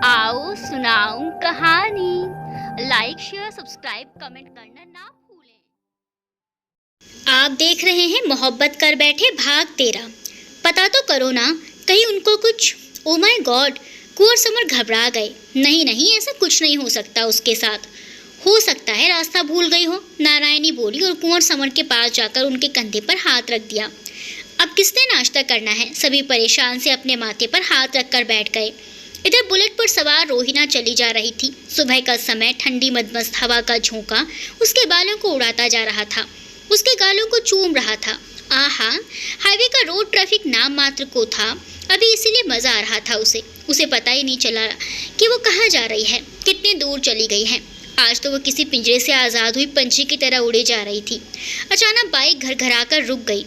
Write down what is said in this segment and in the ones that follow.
आओ सुनाऊं कहानी। लाइक शेयर सब्सक्राइब कमेंट करना ना भूलें। आप देख रहे हैं मोहब्बत कर बैठे भाग 13। पता तो करो ना, कहीं उनको कुछ। Oh my God, Kunwar summer घबरा गए। नहीं नहीं, ऐसा कुछ नहीं हो सकता उसके साथ। हो सकता है रास्ता भूल गई हो, नारायणी बोली और कुंवर समर के पास जाकर उनके कंधे पर हाथ रख दिया। अब किसने नाश्ता करना है? सभी परेशान से अपने माथे पर हाथ रखकर बैठ गए। इधर बुलेट पर सवार रोहिना चली जा रही थी। सुबह का समय, ठंडी मदमस्त हवा का झोंका उसके बालों को उड़ाता जा रहा था, उसके गालों को चूम रहा था। आहा, हाईवे का रोड ट्रैफिक नाम मात्र को था अभी, इसीलिए मजा आ रहा था उसे पता ही नहीं चला कि वो कहाँ जा रही है, कितनी दूर चली गई है। आज तो वो किसी पिंजरे से आज़ाद हुई पंछी की तरह उड़े जा रही थी। अचानक बाइक घरघराकर रुक गई।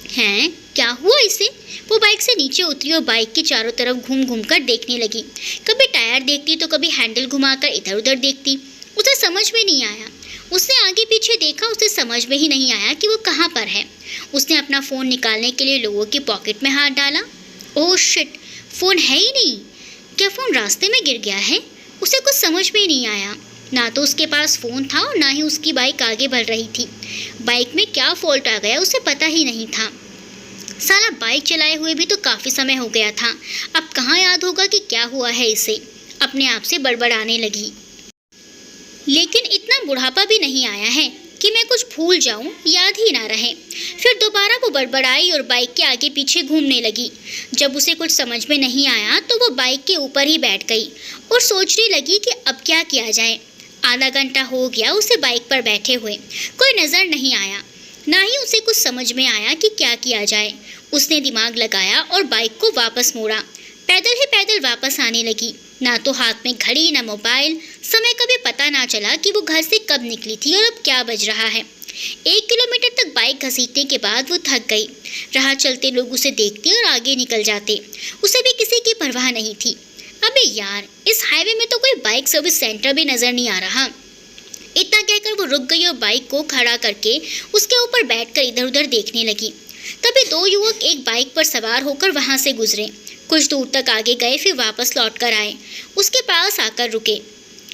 हैं, क्या हुआ इसे? वो बाइक से नीचे उतरी और बाइक के चारों तरफ घूम घूम कर देखने लगी। कभी टायर देखती तो कभी हैंडल घुमाकर इधर उधर देखती। उसे समझ में नहीं आया। उसने आगे पीछे देखा, उसे समझ में ही नहीं आया कि वो कहाँ पर है। उसने अपना फ़ोन निकालने के लिए लोगों की पॉकेट में हाथ डाला। ओह शिट, फ़ोन है ही नहीं। क्या फ़ोन रास्ते में गिर गया है? उसे कुछ समझ में ही नहीं आया। ना तो उसके पास फ़ोन था और ना ही उसकी बाइक आगे बढ़ रही थी। बाइक में क्या फॉल्ट आ गया उसे पता ही नहीं था। साला, बाइक चलाए हुए भी तो काफ़ी समय हो गया था। अब कहाँ याद होगा कि क्या हुआ है इसे? अपने आप से बड़बड़ाने लगी। लेकिन इतना बुढ़ापा भी नहीं आया है कि मैं कुछ भूल जाऊं, याद ही ना रहे। फिर दोबारा वो बड़बड़ाई और बाइक के आगे पीछे घूमने लगी। जब उसे कुछ समझ में नहीं आया तो वो बाइक के ऊपर ही बैठ गई और सोचने लगी कि अब क्या किया जाए। आधा घंटा हो गया उसे बाइक पर बैठे हुए, कोई नज़र नहीं आया, ना ही उसे कुछ समझ में आया कि क्या किया जाए। उसने दिमाग लगाया और बाइक को वापस मोड़ा। पैदल ही पैदल वापस आने लगी। ना तो हाथ में घड़ी, ना मोबाइल। समय का भी पता ना चला कि वो घर से कब निकली थी और अब क्या बज रहा है। 1 किलोमीटर तक बाइक घसीटने के बाद वो थक गई। राह चलते लोग उसे देखते और आगे निकल जाते। उसे भी किसी की परवाह नहीं थी। अबे यार, इस हाईवे में तो कोई बाइक सर्विस सेंटर भी नजर नहीं आ रहा। इतना कहकर वो रुक गई और बाइक को खड़ा करके उसके ऊपर बैठकर इधर उधर देखने लगी। तभी 2 युवक एक बाइक पर सवार होकर वहां से गुजरे। कुछ दूर तक आगे गए, फिर वापस लौट कर आए। उसके पास आकर रुके।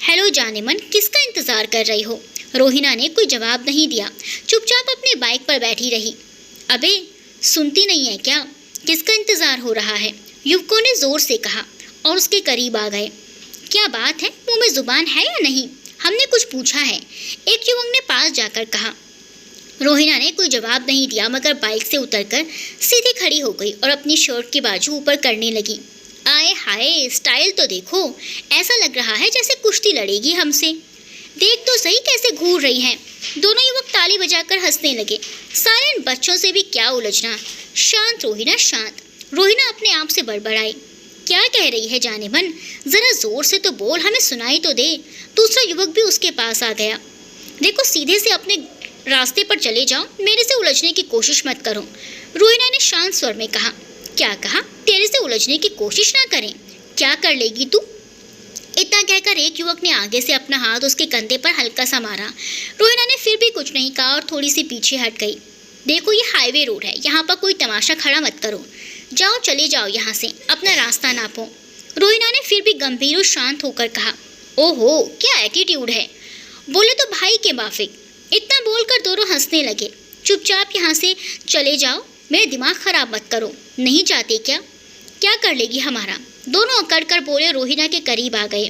हेलो जानेमन, किसका इंतजार कर रही हो? रोहिना ने कोई जवाब नहीं दिया, चुपचाप अपनी बाइक पर बैठी रही। अबे, सुनती नहीं है क्या? किसका इंतजार हो रहा है? युवकों ने जोर से कहा और उसके करीब आ गए। क्या बात है, मुंह में जुबान है या नहीं? हमने कुछ पूछा है, एक युवक ने पास जाकर कहा। रोहिना ने कोई जवाब नहीं दिया, मगर बाइक से उतरकर सीधी खड़ी हो गई और अपनी शर्ट की बाजू ऊपर करने लगी। आए हाय, स्टाइल तो देखो, ऐसा लग रहा है जैसे कुश्ती लड़ेगी हमसे। देख तो सही कैसे घूर रही हैं। दोनों युवक ताली बजाकर हंसने लगे। सारे इन बच्चों से भी क्या उलझना। शांत रोहिना, शांत। रोहिना अपने आप से बड़बड़ाई। क्या कह रही है जानेमन? जरा जोर से तो बोल, हमें सुनाई तो दे। दूसरा युवक भी उसके पास आ गया। देखो, सीधे से अपने रास्ते पर चले जाओ, मेरे से उलझने की कोशिश मत करो, रोहिना ने शांत स्वर में कहा। क्या कहा? तेरे से उलझने की कोशिश ना करें? क्या कर लेगी तू? इतना कहकर एक युवक ने आगे से अपना हाथ उसके कंधे पर हल्का सा मारा। रोहिना ने फिर भी कुछ नहीं कहा और थोड़ी सी पीछे हट गई। देखो, ये हाईवे रोड है, यहाँ पर कोई तमाशा खड़ा मत करो। जाओ, चले जाओ यहाँ से, अपना रास्ता नापो। रोहिना ने फिर भी गंभीर और शांत होकर कहा। ओहो, क्या एटीट्यूड है, बोले तो भाई के माफिक। इतना बोलकर दोनों हंसने लगे। चुपचाप यहाँ से चले जाओ, मेरे दिमाग खराब मत करो। नहीं चाहते क्या? क्या कर लेगी हमारा? दोनों अकड़ कर बोले। रोहिना के करीब आ गए।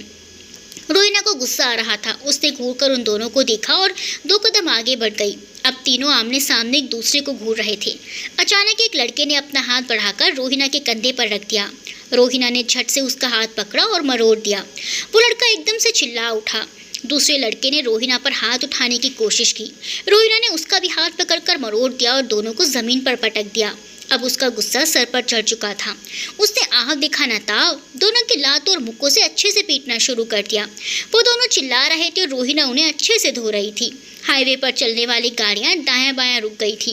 रोहिना को गुस्सा आ रहा था। उसने घूर कर उन दोनों को देखा और 2 कदम आगे बढ़ गई। अब तीनों आमने सामने एक दूसरे को घूर रहे थे। अचानक एक लड़के ने अपना हाथ बढ़ाकर रोहिना के कंधे पर रख दिया। रोहिना ने झट से उसका हाथ पकड़ा और मरोड़ दिया। वो लड़का एकदम से चिल्ला उठा। दूसरे लड़के ने रोहिना पर हाथ उठाने की कोशिश की। रोहिना ने उसका भी हाथ पकड़कर मरोड़ दिया और दोनों को जमीन पर पटक दिया। अब उसका गुस्सा सर पर चढ़ चुका था। उसने आह दिखाना ताव दोनों के लातों और मुक्कों से अच्छे से पीटना शुरू कर दिया। वो दोनों चिल्ला रहे थे और रोहिना उन्हें अच्छे से धो रही थी। हाईवे पर चलने वाली गाड़ियां दायां बायां रुक गई थी।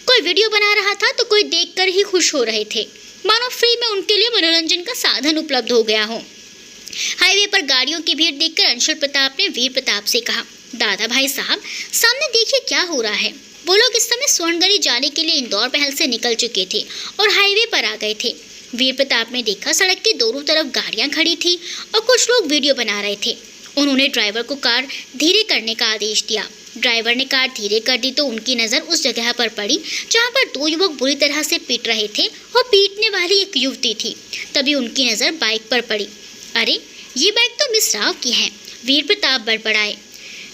कोई वीडियो बना रहा था तो कोई देखकर ही खुश हो रहे थे, मानो फ्री में उनके लिए मनोरंजन का साधन उपलब्ध हो गया हो। हाईवे पर गाड़ियों की भीड़ देखकर अंशुल प्रताप ने वीर प्रताप से कहा, दादा भाई साहब, सामने देखिए क्या हो रहा है। वो लोग इस समय स्वर्णगढ़ी जाने के लिए इंदौर पहल से निकल चुके थे और हाईवे पर आ गए थे। वीर प्रताप ने देखा सड़क के दोनों तरफ गाड़ियां खड़ी थी और कुछ लोग वीडियो बना रहे थे। उन्होंने ड्राइवर को कार धीरे करने का आदेश दिया। ड्राइवर ने कार धीरे कर दी तो उनकी नज़र उस जगह पर पड़ी जहां पर दो युवक बुरी तरह से पीट रहे थे और पीटने वाली एक युवती थी। तभी उनकी नज़र बाइक पर पड़ी। अरे, ये बाइक तो मिस राव की है, वीर प्रताप बड़बड़ाए।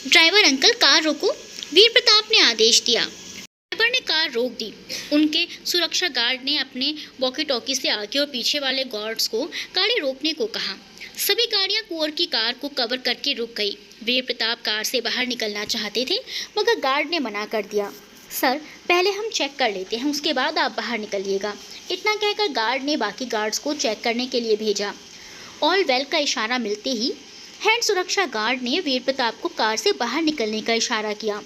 ड्राइवर अंकल, कार रोको, वीर प्रताप ने आदेश दिया। ड्राइवर ने कार रोक दी। उनके सुरक्षा गार्ड ने अपने वॉकी टॉकी से आगे और पीछे वाले गार्ड्स को गाड़ी रोकने को कहा। सभी गाड़ियां कुंवर की कार को कवर करके रुक गई। वीर प्रताप कार से बाहर निकलना चाहते थे मगर गार्ड ने मना कर दिया। सर, पहले हम चेक कर लेते हैं, उसके बाद आप बाहर निकलिएगा। इतना कहकर गार्ड ने बाकी गार्ड्स को चेक करने के लिए भेजा। ऑल वेल का इशारा मिलते ही हैंड सुरक्षा गार्ड ने वीर प्रताप को कार से बाहर निकलने का इशारा किया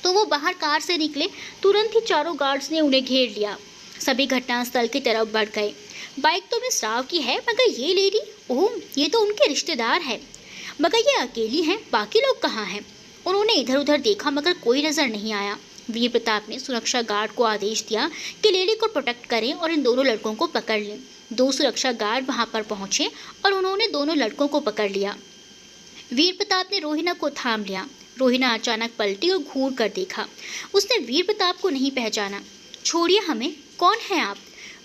तो वो बाहर कार से निकले। तुरंत ही चारों गार्ड्स ने उन्हें घेर लिया। सभी घटनास्थल की तरफ बढ़ गए। बाइक तो मिस राव की है मगर ये लेडी, ओह, ये तो उनके रिश्तेदार है, मगर ये अकेली हैं, बाकी लोग कहाँ हैं? उन्होंने इधर उधर देखा मगर कोई नज़र नहीं आया। वीर प्रताप ने सुरक्षा गार्ड को आदेश दिया कि लेडी को प्रोटेक्ट करें और इन दोनों लड़कों को पकड़ लें। दो सुरक्षा गार्ड वहां पर पहुंचे और उन्होंने दोनों लड़कों को पकड़ लिया। वीर प्रताप ने रोहिणा को थाम लिया। रोहिणा अचानक पलटी और घूर कर देखा। उसने वीर प्रताप को नहीं पहचाना। छोड़िए हमें, कौन है आप?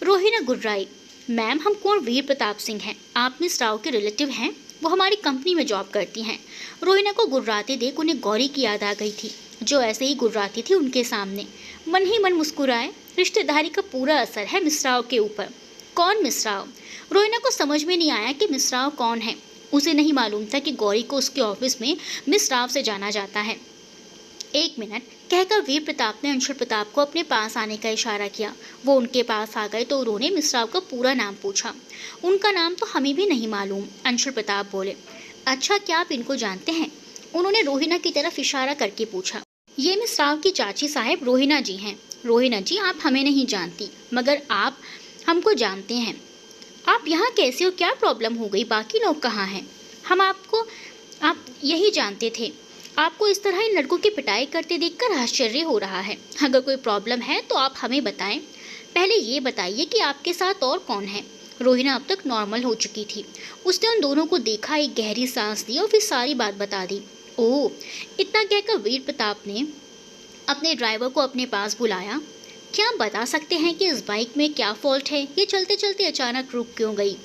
रोहिणा गुर्राई। मैम, हम कौन वीर प्रताप सिंह हैं। आप मिस राव के रिलेटिव हैं, वो हमारी कंपनी में जॉब करती हैं। रोहिणा को गुर्राते देख उन्हें गौरी की याद आ गई थी, जो ऐसे ही गुर्राती थी उनके सामने। मन ही मन मुस्कुराए। रिश्तेदारी का पूरा असर है मिस राव के ऊपर। कौन मिस राव? रोहिणा को समझ में नहीं आया कि मिस राव कौन है। उसे नहीं मालूम था कि गौरी को उसके ऑफिस में मिस राव से जाना जाता है। एक मिनट कहकर वीर प्रताप ने अंशुल प्रताप को अपने पास आने का इशारा किया। वो उनके पास आ गए तो उन्होंने मिस राव का पूरा नाम पूछा। उनका नाम तो हमें भी नहीं मालूम, अंशुल प्रताप बोले। अच्छा, क्या आप इनको जानते हैं? उन्होंने रोहिणा की तरफ इशारा करके पूछा। ये मिस राव की चाची साहब रोहिणा जी हैं। रोहिणा जी, आप हमें नहीं जानती मगर आप हमको जानते हैं। आप यहाँ कैसे हो? क्या प्रॉब्लम हो गई? बाकी लोग कहाँ हैं? हम आप यही जानते थे। आपको इस तरह इन लड़कों की पिटाई करते देखकर आश्चर्य हो रहा है। अगर कोई प्रॉब्लम है तो आप हमें बताएं। पहले ये बताइए कि आपके साथ और कौन है? रोहिणा अब तक नॉर्मल हो चुकी थी। उसने उन दोनों को देखा, एक गहरी सांस ली और फिर सारी बात बता दी। ओह, इतना कहकर वीर प्रताप ने अपने ड्राइवर को अपने पास बुलाया। क्या आप बता सकते हैं कि इस बाइक में क्या फॉल्ट है? ये चलते चलते अचानक रुक क्यों गई?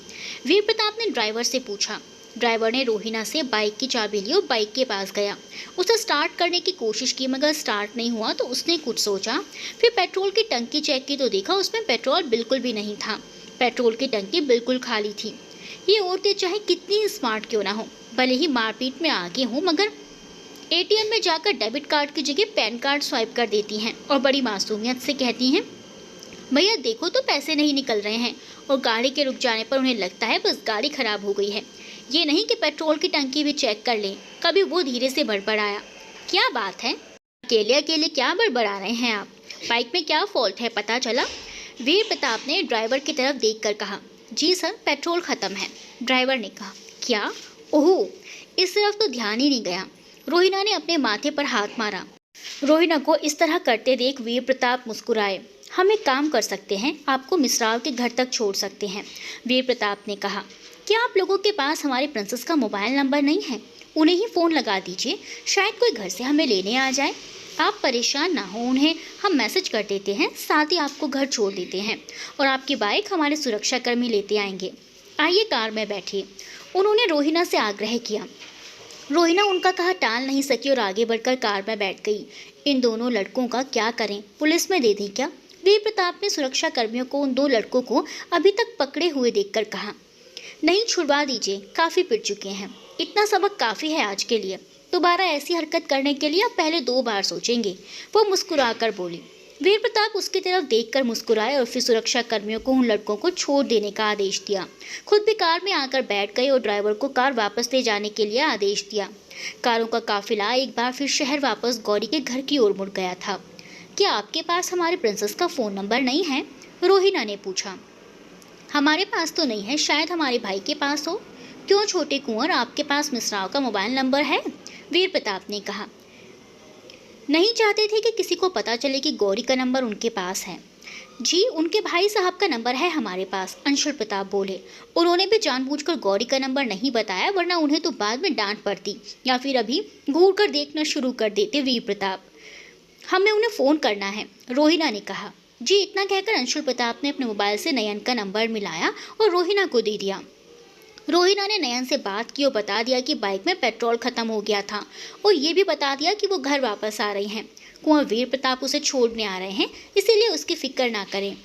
वीर प्रताप ने ड्राइवर से पूछा। ड्राइवर ने रोहिणा से बाइक की चाबी ली और बाइक के पास गया। उसे स्टार्ट करने की कोशिश की मगर स्टार्ट नहीं हुआ तो उसने कुछ सोचा। फिर पेट्रोल की टंकी चेक की तो देखा उसमें पेट्रोल बिल्कुल भी नहीं था। पेट्रोल की टंकी बिल्कुल खाली थी। ये औरतें चाहे कितनी स्मार्ट क्यों ना हो, भले ही मारपीट में आगे हों, मगर एटीएम में जाकर डेबिट कार्ड की जगह पैन कार्ड स्वाइप कर देती हैं और बड़ी मासूमियत से कहती हैं, भैया देखो तो पैसे नहीं निकल रहे हैं। और गाड़ी के रुक जाने पर उन्हें लगता है बस गाड़ी खराब हो गई है। ये नहीं कि पेट्रोल की टंकी भी चेक कर लें। कभी वो धीरे से बड़बड़ाया। क्या बात है, अकेले अकेले क्या बड़बड़ा रहे हैं आप? बाइक में क्या फॉल्ट है, पता चला? वीर प्रताप ने ड्राइवर की तरफ देखकर कहा। जी सर, पेट्रोल ख़त्म है। ड्राइवर ने कहा। क्या? ओह, इस तरफ तो ध्यान ही नहीं गया। रोहिणा ने अपने माथे पर हाथ मारा। रोहिणा को इस तरह करते देख वीर प्रताप मुस्कुराए। हम एक काम कर सकते हैं, आपको मिस राव के घर तक छोड़ सकते हैं, वीर प्रताप ने कहा। क्या आप लोगों के पास हमारे प्रिंसेस का मोबाइल नंबर नहीं है? उन्हें ही फ़ोन लगा दीजिए, शायद कोई घर से हमें लेने आ जाए। आप परेशान ना हो, उन्हें हम मैसेज कर देते हैं, साथ ही आपको घर छोड़ देते हैं और आपकी बाइक हमारे सुरक्षाकर्मी लेते आएंगे। आइए कार में बैठिए, उन्होंने रोहिणा से आग्रह किया। रोहिणा उनका कहा टाल नहीं सकी और आगे बढ़कर कार में बैठ गई। इन दोनों लड़कों का क्या करें, पुलिस में दे दें क्या? वीर प्रताप ने सुरक्षा कर्मियों को उन दो लड़कों को अभी तक पकड़े हुए देखकर कहा। नहीं, छुड़वा दीजिए, काफ़ी पिट चुके हैं, इतना सबक काफ़ी है आज के लिए। दोबारा ऐसी हरकत करने के लिए आप पहले 2 बार सोचेंगे, वो मुस्कुराकर बोली। वीर प्रताप उसकी तरफ देखकर मुस्कुराए और फिर सुरक्षा कर्मियों को उन लड़कों को छोड़ देने का आदेश दिया। खुद भी कार में आकर बैठ गए और ड्राइवर को कार वापस ले जाने के लिए आदेश दिया। कारों का काफिला एक बार फिर शहर वापस गौरी के घर की ओर मुड़ गया था। क्या आपके पास हमारे प्रिंसेस का फ़ोन नंबर नहीं है? रोहिणा ने पूछा। हमारे पास तो नहीं है, शायद हमारे भाई के पास हो। क्यों छोटे कुंवर, आपके पास मिस राव का मोबाइल नंबर है? वीर प्रताप ने कहा। नहीं चाहते थे कि किसी को पता चले कि गौरी का नंबर उनके पास है। जी उनके भाई साहब का नंबर है हमारे पास, अंशुल प्रताप बोले। उन्होंने भी जानबूझकर गौरी का नंबर नहीं बताया, वरना उन्हें तो बाद में डांट पड़ती या फिर अभी घूर कर देखना शुरू कर देते वीर प्रताप। हमें उन्हें फ़ोन करना है, रोहिणा ने कहा। जी इतना कहकर अंशुल प्रताप ने अपने मोबाइल से नयन का नंबर मिलाया और रोहिणा को दे दिया। रोहिणा ने नयन से बात की और बता दिया कि बाइक में पेट्रोल खत्म हो गया था और ये भी बता दिया कि वो घर वापस आ रही हैं। कुंवर वीर प्रताप उसे छोड़ने आ रहे हैं, इसीलिए उसकी फिक्र ना करें।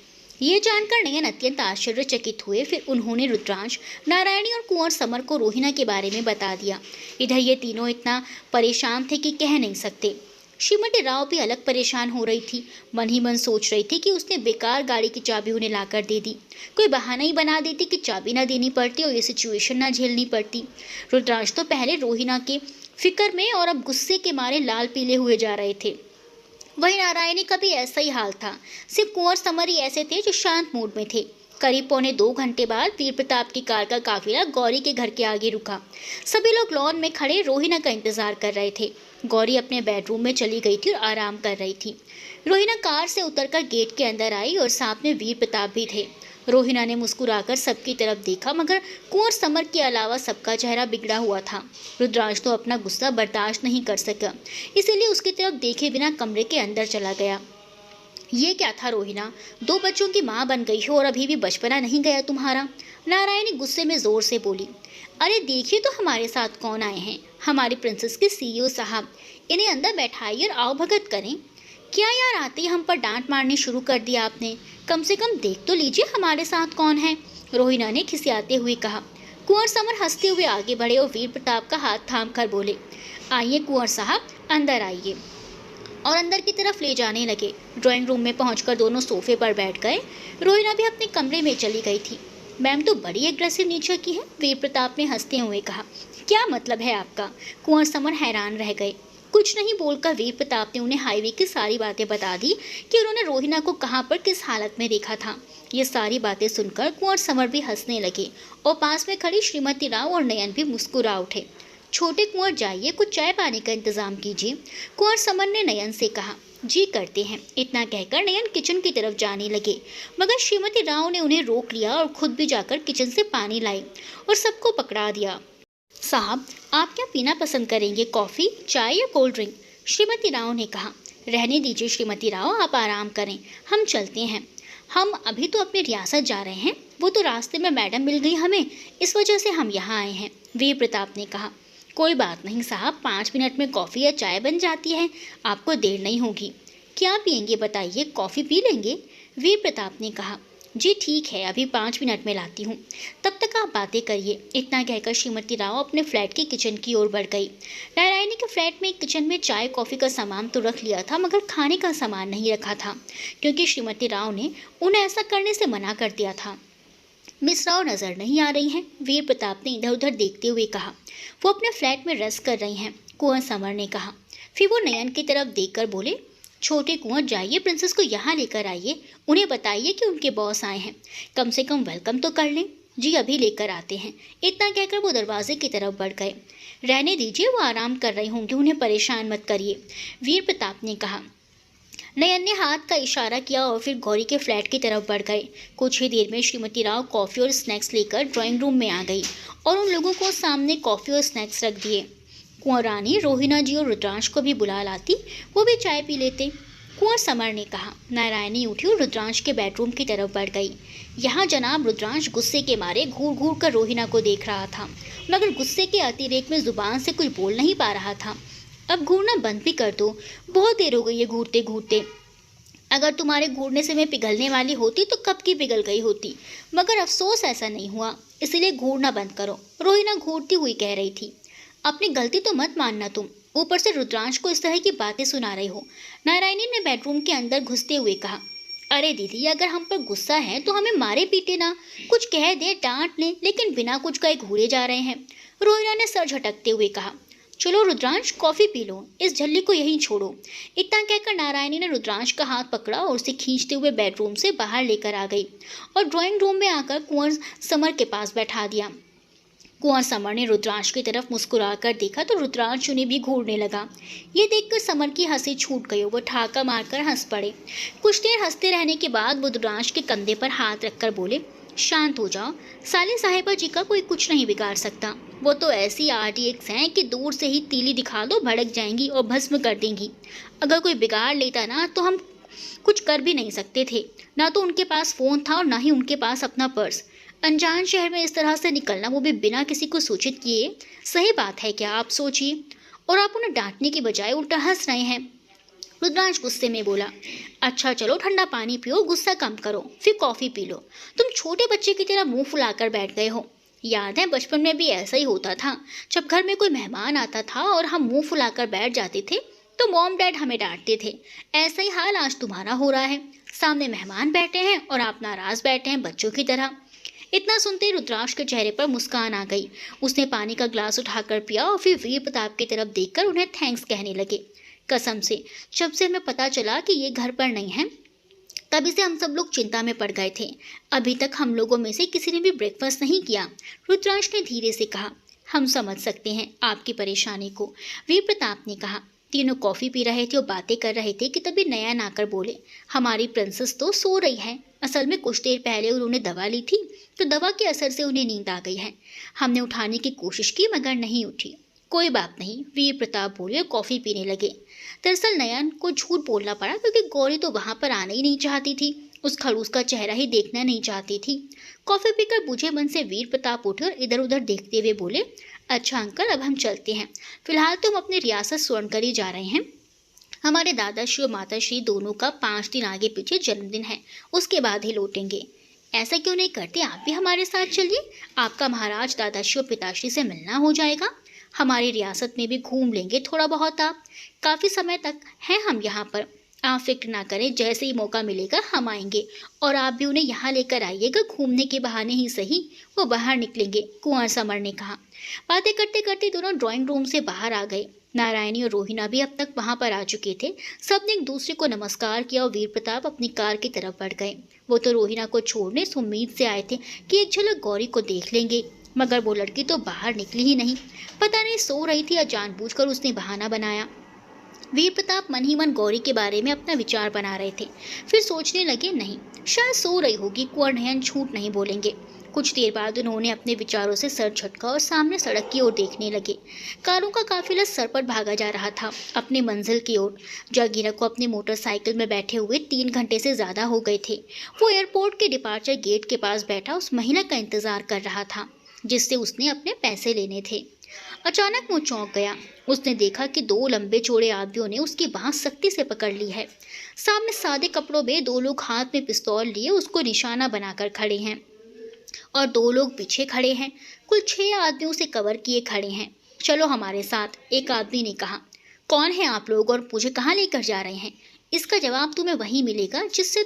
ये जानकर नयन अत्यंत आश्चर्यचकित हुए। फिर उन्होंने रुद्रांश, नारायणी और कुंवर समर को रोहिणा के बारे में बता दिया। इधर ये तीनों इतना परेशान थे कि कह नहीं सकते। श्रीमती राव भी अलग परेशान हो रही थी। मन ही मन सोच रही थी कि उसने बेकार गाड़ी की चाबी उन्हें लाकर दे दी। कोई बहाना ही बना देती कि चाबी ना देनी पड़ती और ये सिचुएशन ना झेलनी पड़ती। रुद्रांश तो पहले रोहिणा के फिक्र में और अब गुस्से के मारे लाल पीले हुए जा रहे थे। वहीं नारायणी का भी ऐसा ही हाल था। सिर्फ कुंवर समर ही ऐसे थे जो शांत मूड में थे। करीब 1.25 घंटे बाद वीर प्रताप की कार का काफिला गौरी के घर के आगे रुका। सभी लोग लॉन में खड़े रोहिणा का इंतजार कर रहे थे। गौरी अपने बेडरूम में चली गई थी और आराम कर रही थी। रोहिणा कार से उतरकर गेट के अंदर आई और साथ में वीर प्रताप भी थे। रोहिणा ने मुस्कुराकर सबकी तरफ देखा, मगर कुंवर समर के अलावा सबका चेहरा बिगड़ा हुआ था। रुद्रांश तो अपना गुस्सा बर्दाश्त नहीं कर सका, इसीलिए उसकी तरफ देखे बिना कमरे के अंदर चला गया। ये क्या था रोहिणा, 2 बच्चों की माँ बन गई हो और अभी भी बचपना नहीं गया तुम्हारा? नारायणी गुस्से में जोर से बोली। अरे देखिए तो हमारे साथ कौन आए हैं, हमारी प्रिंसेस के सीईओ साहब। इन्हें अंदर बैठाइए और आओ भगत करें। क्या यार, आते ही हम पर डांट मारनी शुरू कर दिया आपने? कम से कम देख तो लीजिए हमारे साथ कौन है, रोहिणा ने खिसियाते हुए कहा। कुंवर समर हंसते हुए आगे बढ़े और वीर प्रताप का हाथ थाम कर बोले, आइए कुंवर साहब, अंदर आइए, और अंदर की तरफ ले जाने लगे। ड्राइंग रूम में पहुंचकर दोनों सोफे पर बैठ गए। रोहिणा भी अपने कमरे में चली गई थी। मैम तो बड़ी एग्रेसिव नेचर की है, वीर प्रताप ने हंसते हुए कहा। क्या मतलब है आपका? कुंवर समर हैरान रह गए। कुछ नहीं बोलकर वीर प्रताप ने उन्हें हाईवे की सारी बातें बता दी कि उन्होंने रोहिणा को कहाँ पर किस हालत में देखा था। ये सारी बातें सुनकर कुंवर समर भी हंसने लगे और पास में खड़ी श्रीमती राव और नयन भी मुस्कुरा उठे। छोटे कुंवर जाइए, कुछ चाय पानी का इंतजाम कीजिए, कुंवर समर ने नयन से कहा। जी करते हैं, इतना कहकर नयन किचन की तरफ जाने लगे, मगर श्रीमती राव ने उन्हें रोक लिया और खुद भी जाकर किचन से पानी लाई और सबको पकड़ा दिया। साहब, आप क्या पीना पसंद करेंगे, कॉफ़ी, चाय या कोल्ड ड्रिंक? श्रीमती राव ने कहा। रहने दीजिए श्रीमती राव, आप आराम करें, हम चलते हैं। हम अभी तो अपनी रियासत जा रहे हैं, वो तो रास्ते में मैडम मिल गई हमें, इस वजह से हम यहाँ आए हैं, वीर प्रताप ने कहा। कोई बात नहीं साहब, 5 मिनट में कॉफ़ी या चाय बन जाती है, आपको देर नहीं होगी। क्या पियेंगे बताइए, कॉफ़ी पी लेंगे, वीर प्रताप ने कहा। जी ठीक है, अभी 5 मिनट में लाती हूँ, तब तक आप बातें करिए। इतना कहकर श्रीमती राव अपने फ्लैट की किचन की ओर बढ़ गई। नारायणी के फ्लैट में किचन में चाय कॉफ़ी का सामान तो रख लिया था, मगर खाने का सामान नहीं रखा था, क्योंकि श्रीमती राव ने उन्हें ऐसा करने से मना कर दिया था। मिस राव नज़र नहीं आ रही हैं, वीर प्रताप ने इधर उधर देखते हुए कहा। वो अपने फ्लैट में रेस्ट कर रही हैं, कुंवर समर ने कहा। फिर वो नयन की तरफ देखकर बोले, छोटे कुंवर जाइए, प्रिंसेस को यहाँ लेकर आइए, उन्हें बताइए कि उनके बॉस आए हैं, कम से कम वेलकम तो कर लें। जी अभी लेकर आते हैं, इतना कहकर वो दरवाजे की तरफ बढ़ गए। रहने दीजिए, वो आराम कर रहे होंगे, उन्हें परेशान मत करिए, वीर प्रताप ने कहा। नयन ने हाथ का इशारा किया और फिर गौरी के फ्लैट की तरफ बढ़ गए। कुछ ही देर में श्रीमती राव कॉफ़ी और स्नैक्स लेकर ड्राइंग रूम में आ गई और उन लोगों को सामने कॉफ़ी और स्नैक्स रख दिए। कुंवर रानी, रोहिणा जी और रुद्रांश को भी बुला लाती, वो भी चाय पी लेते, कुंवर समर ने कहा। नारायणी उठी और रुद्रांश के बेडरूम की तरफ बढ़ गई। यहाँ जनाब रुद्रांश गुस्से के मारे घूर घूर कर रोहिणा को देख रहा था, मगर गुस्से के अतिरेक में ज़ुबान से कुछ बोल नहीं पा रहा था। अब घूरना बंद भी कर दो, बहुत देर हो गई है घूरते घूरते। अगर तुम्हारे घूरने से मैं पिघलने वाली होती तो कब की पिघल गई होती, मगर अफसोस ऐसा नहीं हुआ, इसलिए घूरना बंद करो, रोहिणा घूरती हुई कह रही थी। अपनी गलती तो मत मानना तुम, ऊपर से रुद्रांश को इस तरह की बातें सुना रही हो, नारायणी ने बेडरूम के अंदर घुसते हुए कहा। अरे दीदी, अगर हम पर गुस्सा है तो हमें मारे पीटे ना, कुछ कह दे, डांट ले, लेकिन बिना कुछ कहे घूरे जा रहे हैं, रोहिणा ने सर झटकते हुए कहा। चलो रुद्रांश, कॉफ़ी पी लो, इस झल्ली को यहीं छोड़ो। इतना कहकर नारायणी ने रुद्रांश का हाथ पकड़ा और उसे खींचते हुए बेडरूम से बाहर लेकर आ गई और ड्राइंग रूम में आकर कुंवर समर के पास बैठा दिया। कुंवर समर ने रुद्रांश की तरफ मुस्कुराकर देखा तो रुद्रांश उन्हें भी घूरने लगा। ये देखकर समर की हंसी छूट गई। वो ठाका मारकर हंस पड़े। कुछ देर हंसते रहने के बाद वो रुद्रांश के कंधे पर हाथ रखकर बोले, शांत हो जाओ, साले साहिबा जी का कोई कुछ नहीं बिगाड़ सकता। वो तो ऐसी RTX हैं कि दूर से ही तीली दिखा दो भड़क जाएंगी और भस्म कर देंगी। अगर कोई बिगाड़ लेता ना तो हम कुछ कर भी नहीं सकते थे। ना तो उनके पास फ़ोन था और ना ही उनके पास अपना पर्स। अनजान शहर में इस तरह से निकलना, वो भी बिना किसी को सूचित किए, सही बात है क्या आप सोचिए। और आप उन्हें डांटने की बजाय उल्टा हंस रहे हैं। रुद्रांश गुस्से में बोला, अच्छा चलो ठंडा पानी पियो, गुस्सा कम करो, फिर कॉफ़ी पी लो। तुम छोटे बच्चे की तरह मुंह फुलाकर बैठ गए हो। याद है बचपन में भी ऐसा ही होता था। जब घर में कोई मेहमान आता था और हम मुंह फुलाकर बैठ जाते थे तो मॉम डैड हमें डांटते थे। ऐसा ही हाल आज तुम्हारा हो रहा है। सामने मेहमान बैठे हैं और आप नाराज बैठे हैं बच्चों की तरह। इतना सुनते ही रुद्रांश के चेहरे पर मुस्कान आ गई। उसने पानी का ग्लास उठाकर पिया और फिर वीर प्रताप की तरफ देखकर उन्हें थैंक्स कहने लगे। कसम से जब से हमें पता चला कि ये घर पर नहीं है तभी से हम सब लोग चिंता में पड़ गए थे। अभी तक हम लोगों में से किसी ने भी ब्रेकफास्ट नहीं किया। रुद्रांश ने धीरे से कहा, हम समझ सकते हैं आपकी परेशानी को। वीर प्रताप ने कहा। तीनों कॉफ़ी पी रहे थे और बातें कर रहे थे कि तभी नयन आकर बोले, हमारी प्रिंसेस तो सो रही है। असल में कुछ देर पहले उन्होंने दवा ली थी तो दवा के असर से उन्हें नींद आ गई है। हमने उठाने की कोशिश की मगर नहीं उठी। कोई बात नहीं, वीर प्रताप बोले और कॉफ़ी पीने लगे। दरअसल नयन को झूठ बोलना पड़ा क्योंकि गौरी तो वहाँ पर आना ही नहीं चाहती थी। उस खड़ूस का चेहरा ही देखना नहीं चाहती थी। कॉफ़ी पीकर बुझे मन से वीर प्रताप उठे और इधर उधर देखते हुए बोले, अच्छा अंकल अब हम चलते हैं। फिलहाल तो हम अपनी रियासत स्वर्णकरी जा रहे हैं। हमारे दादाश्री और माताश्री दोनों का 5 दिन आगे पीछे जन्मदिन है, उसके बाद ही लौटेंगे। ऐसा क्यों नहीं करते, आप भी हमारे साथ चलिए। आपका महाराज दादाश्री और पिताश्री से मिलना हो जाएगा। हमारी रियासत में भी घूम लेंगे थोड़ा बहुत। आप काफ़ी समय तक हैं हम यहाँ पर। आप फिक्र ना करें, जैसे ही मौका मिलेगा हम आएंगे और आप भी उन्हें यहाँ लेकर आइएगा। घूमने के बहाने ही सही वो बाहर निकलेंगे, कुंवर समर ने कहा। बातें करते करते दोनों ड्राइंग रूम से बाहर आ गए। नारायणी और रोहिणा भी अब तक वहाँ पर आ चुके थे। सबने एक दूसरे को नमस्कार किया और वीर प्रताप अपनी कार की तरफ बढ़ गए। वो तो रोहिणा को छोड़ने इस उम्मीद से आए थे कि एक झलक गौरी को देख लेंगे, मगर वो लड़की तो बाहर निकली ही नहीं। पता नहीं सो रही थी या जानबूझकर उसने बहाना बनाया। वीर प्रताप मन ही मन गौरी के बारे में अपना विचार बना रहे थे। फिर सोचने लगे, नहीं शायद सो रही होगी, कुंवर नयन झूठ नहीं बोलेंगे। कुछ देर बाद उन्होंने अपने विचारों से सर झटका और सामने सड़क की ओर देखने लगे। कारों का काफिला सरपट भागा जा रहा था अपनी मंजिल की ओर। जागीरा को अपनी मोटरसाइकिल में बैठे हुए 3 घंटे से ज़्यादा हो गए थे। वो एयरपोर्ट के डिपार्चर गेट के पास बैठा उस महिला का इंतजार कर रहा था जिससे उसने अपने पैसे लेने थे। अचानक वो चौंक गया। उसने देखा कि 2 लंबे चौड़े आदमियों ने उसकी बांह सख्ती से पकड़ ली है। सामने सादे कपड़ों में 2 लोग हाथ में पिस्तौल लिए उसको निशाना बनाकर खड़े हैं और 2 लोग पीछे खड़े हैं। कुल 6 आदमियों से कवर किए खड़े हैं। चलो हमारे साथ, एक आदमी ने कहा। कौन है आप लोग और मुझे कहाँ लेकर जा रहे हैं? इसका जवाब तुम्हें वहीं मिलेगा जिससे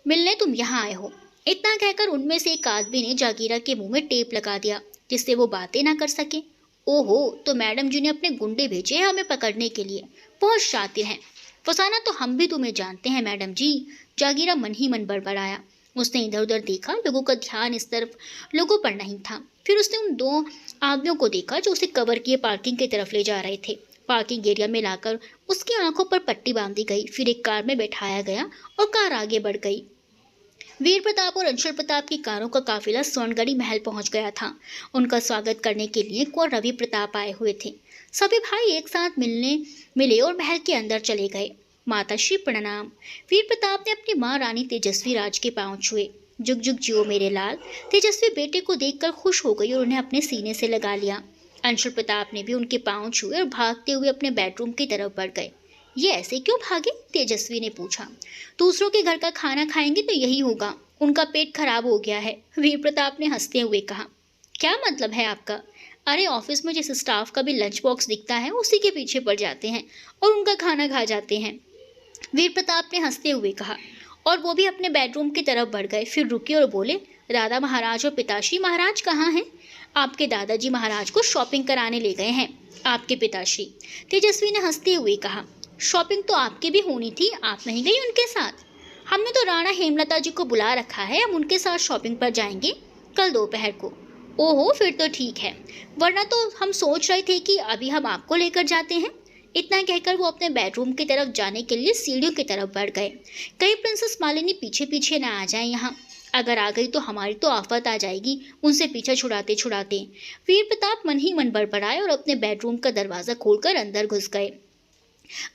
मिलने तुम यहाँ आए हो। इतना कहकर उनमें से एक आदमी ने जागीरा के मुंह में टेप लगा दिया जिससे वो बातें ना कर सके। ओहो, तो मैडम जी ने अपने गुंडे भेजे हैं हमें पकड़ने के लिए। बहुत शातिर हैं। फसाना तो हम भी तुम्हें जानते हैं मैडम जी। जागीरा मन ही मन बड़बड़ाया। उसने इधर उधर देखा, लोगों का ध्यान इस तरफ लोगों पर नहीं था। फिर उसने उन 2 आदमियों को देखा जो उसे कवर किए पार्किंग की तरफ ले जा रहे थे। पार्किंग एरिया में लाकर उसकी आंखों पर पट्टी बांधी गई। फिर एक कार में बैठाया गया और कार आगे बढ़ गई। वीर प्रताप और अंशुल प्रताप की कारों का काफिला स्वर्णगढ़ी महल पहुंच गया था। उनका स्वागत करने के लिए कुंवर रवि प्रताप आए हुए थे। सभी भाई एक साथ मिले और महल के अंदर चले गए। माताश्री प्रणाम। वीर प्रताप ने अपनी माँ रानी तेजस्वी राज के पांव छुए। जुग जुग जियो मेरे लाल। तेजस्वी बेटे को देखकर खुश हो गई और उन्हें अपने सीने से लगा लिया। अंशुल प्रताप ने भी उनके पांव छुए और भागते हुए अपने बेडरूम की तरफ बढ़ गए। ये ऐसे क्यों भागे? तेजस्वी ने पूछा। दूसरों के घर का खाना खाएंगे तो यही होगा। उनका पेट खराब हो गया है, वीर प्रताप ने हंसते हुए कहा। क्या मतलब है आपका? अरे ऑफिस में जिस स्टाफ का भी लंच बॉक्स दिखता है उसी के पीछे पड़ जाते हैं और उनका खाना खा जाते हैं, वीर प्रताप ने हंसते हुए कहा। और वो भी अपने बेडरूम की तरफ बढ़ गए। फिर रुके और बोले, राधा महाराज और पिताश्री महाराज कहाँ हैं? आपके दादाजी महाराज को शॉपिंग कराने ले गए हैं। आपके पिताश्री, तेजस्वी ने हंसते हुए कहा। शॉपिंग तो आपकी भी होनी थी, आप नहीं गई उनके साथ? हमने तो राणा हेमलता जी को बुला रखा है, हम उनके साथ शॉपिंग पर जाएंगे कल दोपहर को। ओहो, फिर तो ठीक है, वरना तो हम सोच रहे थे कि अभी हम आपको लेकर जाते हैं। इतना कहकर वो अपने बेडरूम की तरफ जाने के लिए सीढ़ियों की तरफ बढ़ गए। कहीं प्रिंसेस मालिनी पीछे पीछे ना आ जाए यहाँ। अगर आ गई तो हमारी तो आफत आ जाएगी उनसे पीछा छुड़ाते छुड़ाते। वीर प्रताप मन ही मन बड़बड़ाए और अपने बेडरूम का दरवाज़ा खोलकर अंदर घुस गए।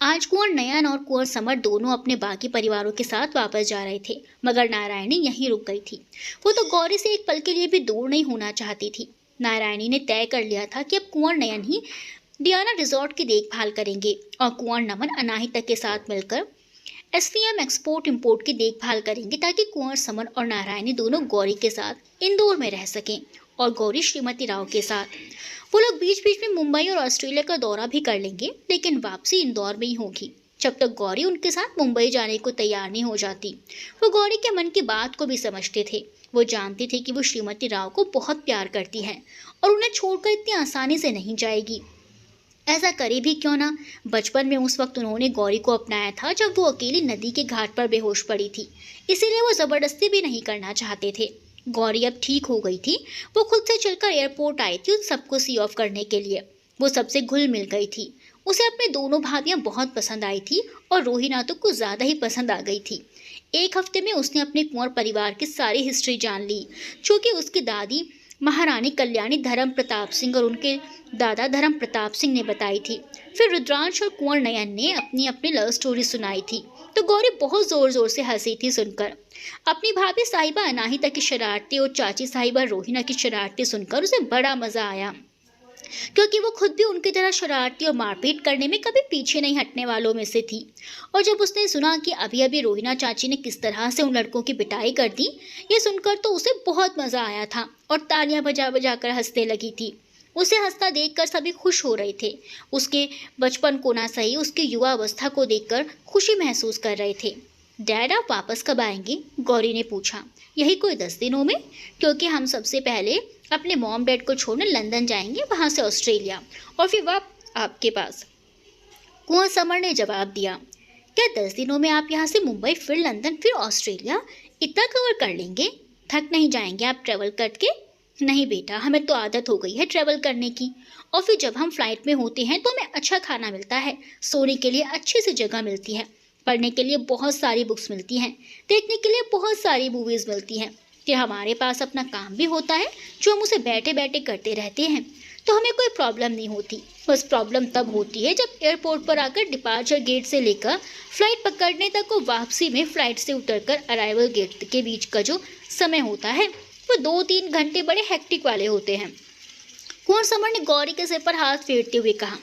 आज कुंवर नयन और कुंवर समर दोनों अपने बाकी परिवारों के साथ वापस जा रहे थे, मगर नारायणी यहीं रुक गई थी। वो तो गौरी से एक पल के लिए भी दूर नहीं होना चाहती थी। नारायणी ने तय कर लिया था कि अब कुंवर नयन ही डियाना रिजॉर्ट की देखभाल करेंगे और कुंवर नमन अनाहिता के साथ मिलकर एसवीएम एक्सपोर्ट इंपोर्ट की देखभाल करेंगे, ताकि कुंवर समर और नारायणी दोनों गौरी के साथ इंदौर में रह सकें और गौरी श्रीमती राव के साथ। वो लोग बीच बीच में मुंबई और ऑस्ट्रेलिया का दौरा भी कर लेंगे, लेकिन वापसी इंदौर में ही होगी जब तक गौरी उनके साथ मुंबई जाने को तैयार नहीं हो जाती। वो गौरी के मन की बात को भी समझते थे। वो जानते थे कि वो श्रीमती राव को बहुत प्यार करती हैं और उन्हें छोड़कर इतनी आसानी से नहीं जाएगी। ऐसा करे भी क्यों ना। बचपन में उस वक्त उन्होंने गौरी को अपनाया था जब वो अकेली नदी के घाट पर बेहोश पड़ी थी, इसीलिए वो ज़बरदस्ती भी नहीं करना चाहते थे। गौरी अब ठीक हो गई थी। वो खुद से चलकर एयरपोर्ट आई थी उन सबको सी ऑफ करने के लिए। वो सबसे घुल मिल गई थी। उसे अपने दोनों भाभियाँ बहुत पसंद आई थी और रोहिणा तो कुछ ज़्यादा ही पसंद आ गई थी। एक हफ्ते में उसने अपने कुंवर परिवार की सारी हिस्ट्री जान ली, जो कि उसकी दादी महारानी कल्याणी धर्म प्रताप सिंह और उनके दादा धर्म प्रताप सिंह ने बताई थी। फिर रुद्रांश और कुंवर नयन ने अपनी अपनी लव स्टोरी सुनाई थी, तो गौरी बहुत ज़ोर ज़ोर से हंसी थी सुनकर। अपनी भाभी साहिबा अनाहिता की शरारतें और चाची साहिबा रोहिणा की शरारतें सुनकर उसे बड़ा मज़ा आया, क्योंकि वो खुद भी उनकी तरह शरारती और मारपीट करने में कभी पीछे नहीं हटने वालों में से थी। और जब उसने सुना कि अभी अभी रोहिणा चाची ने किस तरह से उन लड़कों की पिटाई कर दी, ये सुनकर तो उसे बहुत मज़ा आया था और तालियां बजा बजा कर हंसने लगी थी। उसे हंसता देखकर सभी खुश हो रहे थे। उसके बचपन को ना सही, उसकी युवा अवस्था को देखकर खुशी महसूस कर रहे थे। डैड, आप वापस कब आएंगे? गौरी ने पूछा। यही कोई 10 दिनों में, क्योंकि हम सबसे पहले अपने मॉम डैड को छोड़ने लंदन जाएंगे, वहाँ से ऑस्ट्रेलिया और फिर वापस आपके पास। कुंवर समर ने जवाब दिया। क्या 10 दिनों में आप यहाँ से मुंबई, फिर लंदन, फिर ऑस्ट्रेलिया इतना कवर कर लेंगे? थक नहीं जाएंगे आप ट्रैवल करके? नहीं बेटा, हमें तो आदत हो गई है ट्रैवल करने की। और फिर जब हम फ्लाइट में होते हैं तो हमें अच्छा खाना मिलता है, सोने के लिए अच्छी सी जगह मिलती है, पढ़ने के लिए बहुत सारी बुक्स मिलती हैं, देखने के लिए बहुत सारी मूवीज़ मिलती हैं। कि हमारे पास अपना काम भी होता है जो हम उसे बैठे बैठे करते रहते हैं, तो हमें कोई प्रॉब्लम नहीं होती। बस प्रॉब्लम तब होती है जब एयरपोर्ट पर आकर डिपार्चर गेट से लेकर फ्लाइट पकड़ने तक और वापसी में फ्लाइट से उतरकर अराइवल गेट के बीच का जो समय होता है वो 2-3 घंटे बड़े हेक्टिक वाले होते हैं। कुंवर समर ने गौरी के सिर पर हाथ फेरते हुए कहा,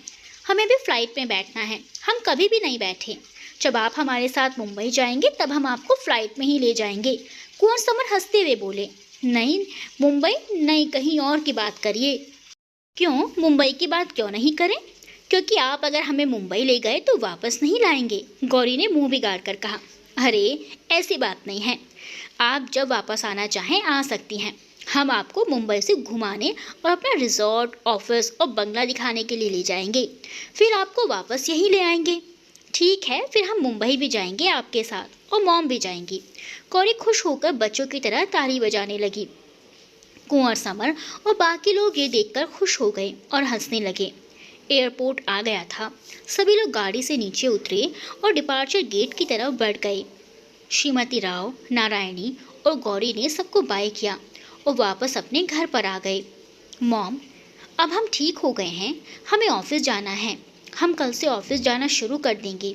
हमें भी फ्लाइट में बैठना है, हम कभी भी नहीं बैठे। जब आप हमारे साथ मुंबई जाएंगे तब हम आपको फ्लाइट में ही ले जाएंगे। कुंवर समर हंसते हुए बोले, नहीं मुंबई नहीं, कहीं और की बात करिए। क्यों, मुंबई की बात क्यों नहीं करें? क्योंकि आप अगर हमें मुंबई ले गए तो वापस नहीं लाएंगे। गौरी ने मुंह बिगाड़ कर कहा। अरे ऐसी बात नहीं है, आप जब वापस आना चाहें आ सकती हैं। हम आपको मुंबई से घुमाने और अपना रिजॉर्ट, ऑफिस और बंगला दिखाने के लिए ले जाएंगे, फिर आपको वापस यहीं ले आएंगे। ठीक है, फिर हम मुंबई भी जाएंगे आपके साथ और मॉम भी जाएंगी। गौरी खुश होकर बच्चों की तरह ताली बजाने लगी। कुंवर समर और बाकी लोग ये देखकर खुश हो गए और हंसने लगे। एयरपोर्ट आ गया था। सभी लोग गाड़ी से नीचे उतरे और डिपार्चर गेट की तरफ बढ़ गए। श्रीमती राव, नारायणी और गौरी ने सबको बाय किया और वापस अपने घर पर आ गए। मॉम, अब हम ठीक हो गए हैं, हमें ऑफिस जाना है, हम कल से ऑफिस जाना शुरू कर देंगे।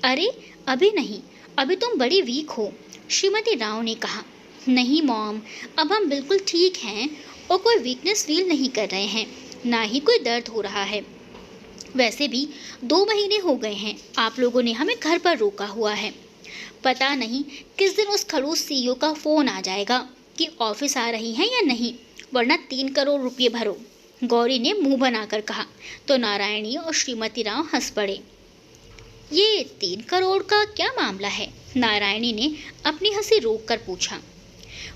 अरे अभी नहीं, अभी तुम बड़ी वीक हो, श्रीमती राव ने कहा। नहीं मॉम, अब हम बिल्कुल ठीक हैं और कोई वीकनेस फील नहीं कर रहे हैं, ना ही कोई दर्द हो रहा है। वैसे भी 2 महीने हो गए हैं आप लोगों ने हमें घर पर रोका हुआ है। पता नहीं किस दिन उस खड़ूस सीईओ का फ़ोन आ जाएगा कि ऑफिस आ रही हैं या नहीं, वरना 3 करोड़ रुपये भरो। गौरी ने मुंह बनाकर कहा तो नारायणी और श्रीमती राव हंस पड़े। ये 3 करोड़ का क्या मामला है? नारायणी ने अपनी हंसी रोक कर पूछा।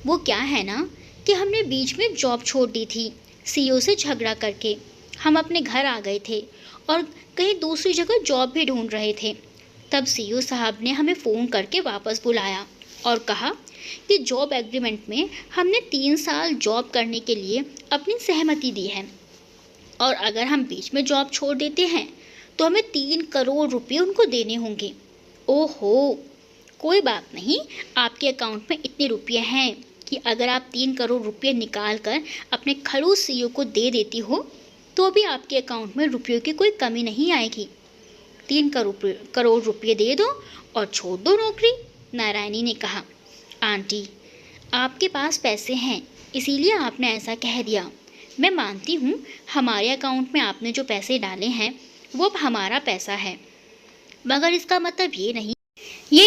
वो क्या है ना कि हमने बीच में जॉब छोड़ दी थी सीईओ से झगड़ा करके। हम अपने घर आ गए थे और कहीं दूसरी जगह जॉब भी ढूंढ रहे थे। तब सीईओ साहब ने हमें फ़ोन करके वापस बुलाया और कहा कि जॉब एग्रीमेंट में हमने 3 साल जॉब करने के लिए अपनी सहमति दी है और अगर हम बीच में जॉब छोड़ देते हैं तो हमें 3 करोड़ रुपए उनको देने होंगे। ओहो, कोई बात नहीं, आपके अकाउंट में इतने रुपये हैं कि अगर आप 3 करोड़ रुपये निकाल कर अपने खड़ूस सीईओ को दे देती हो तो भी आपके अकाउंट में रुपयों की कोई कमी नहीं आएगी। 3 करोड़ रुपये दे दो और छोड़ दो नौकरी, नारायणी ने कहा। आंटी, आपके पास पैसे हैं इसीलिए आपने ऐसा कह दिया। मैं मानती हूँ हमारे अकाउंट में आपने जो पैसे डाले हैं वो अब हमारा पैसा है, मगर इसका मतलब ये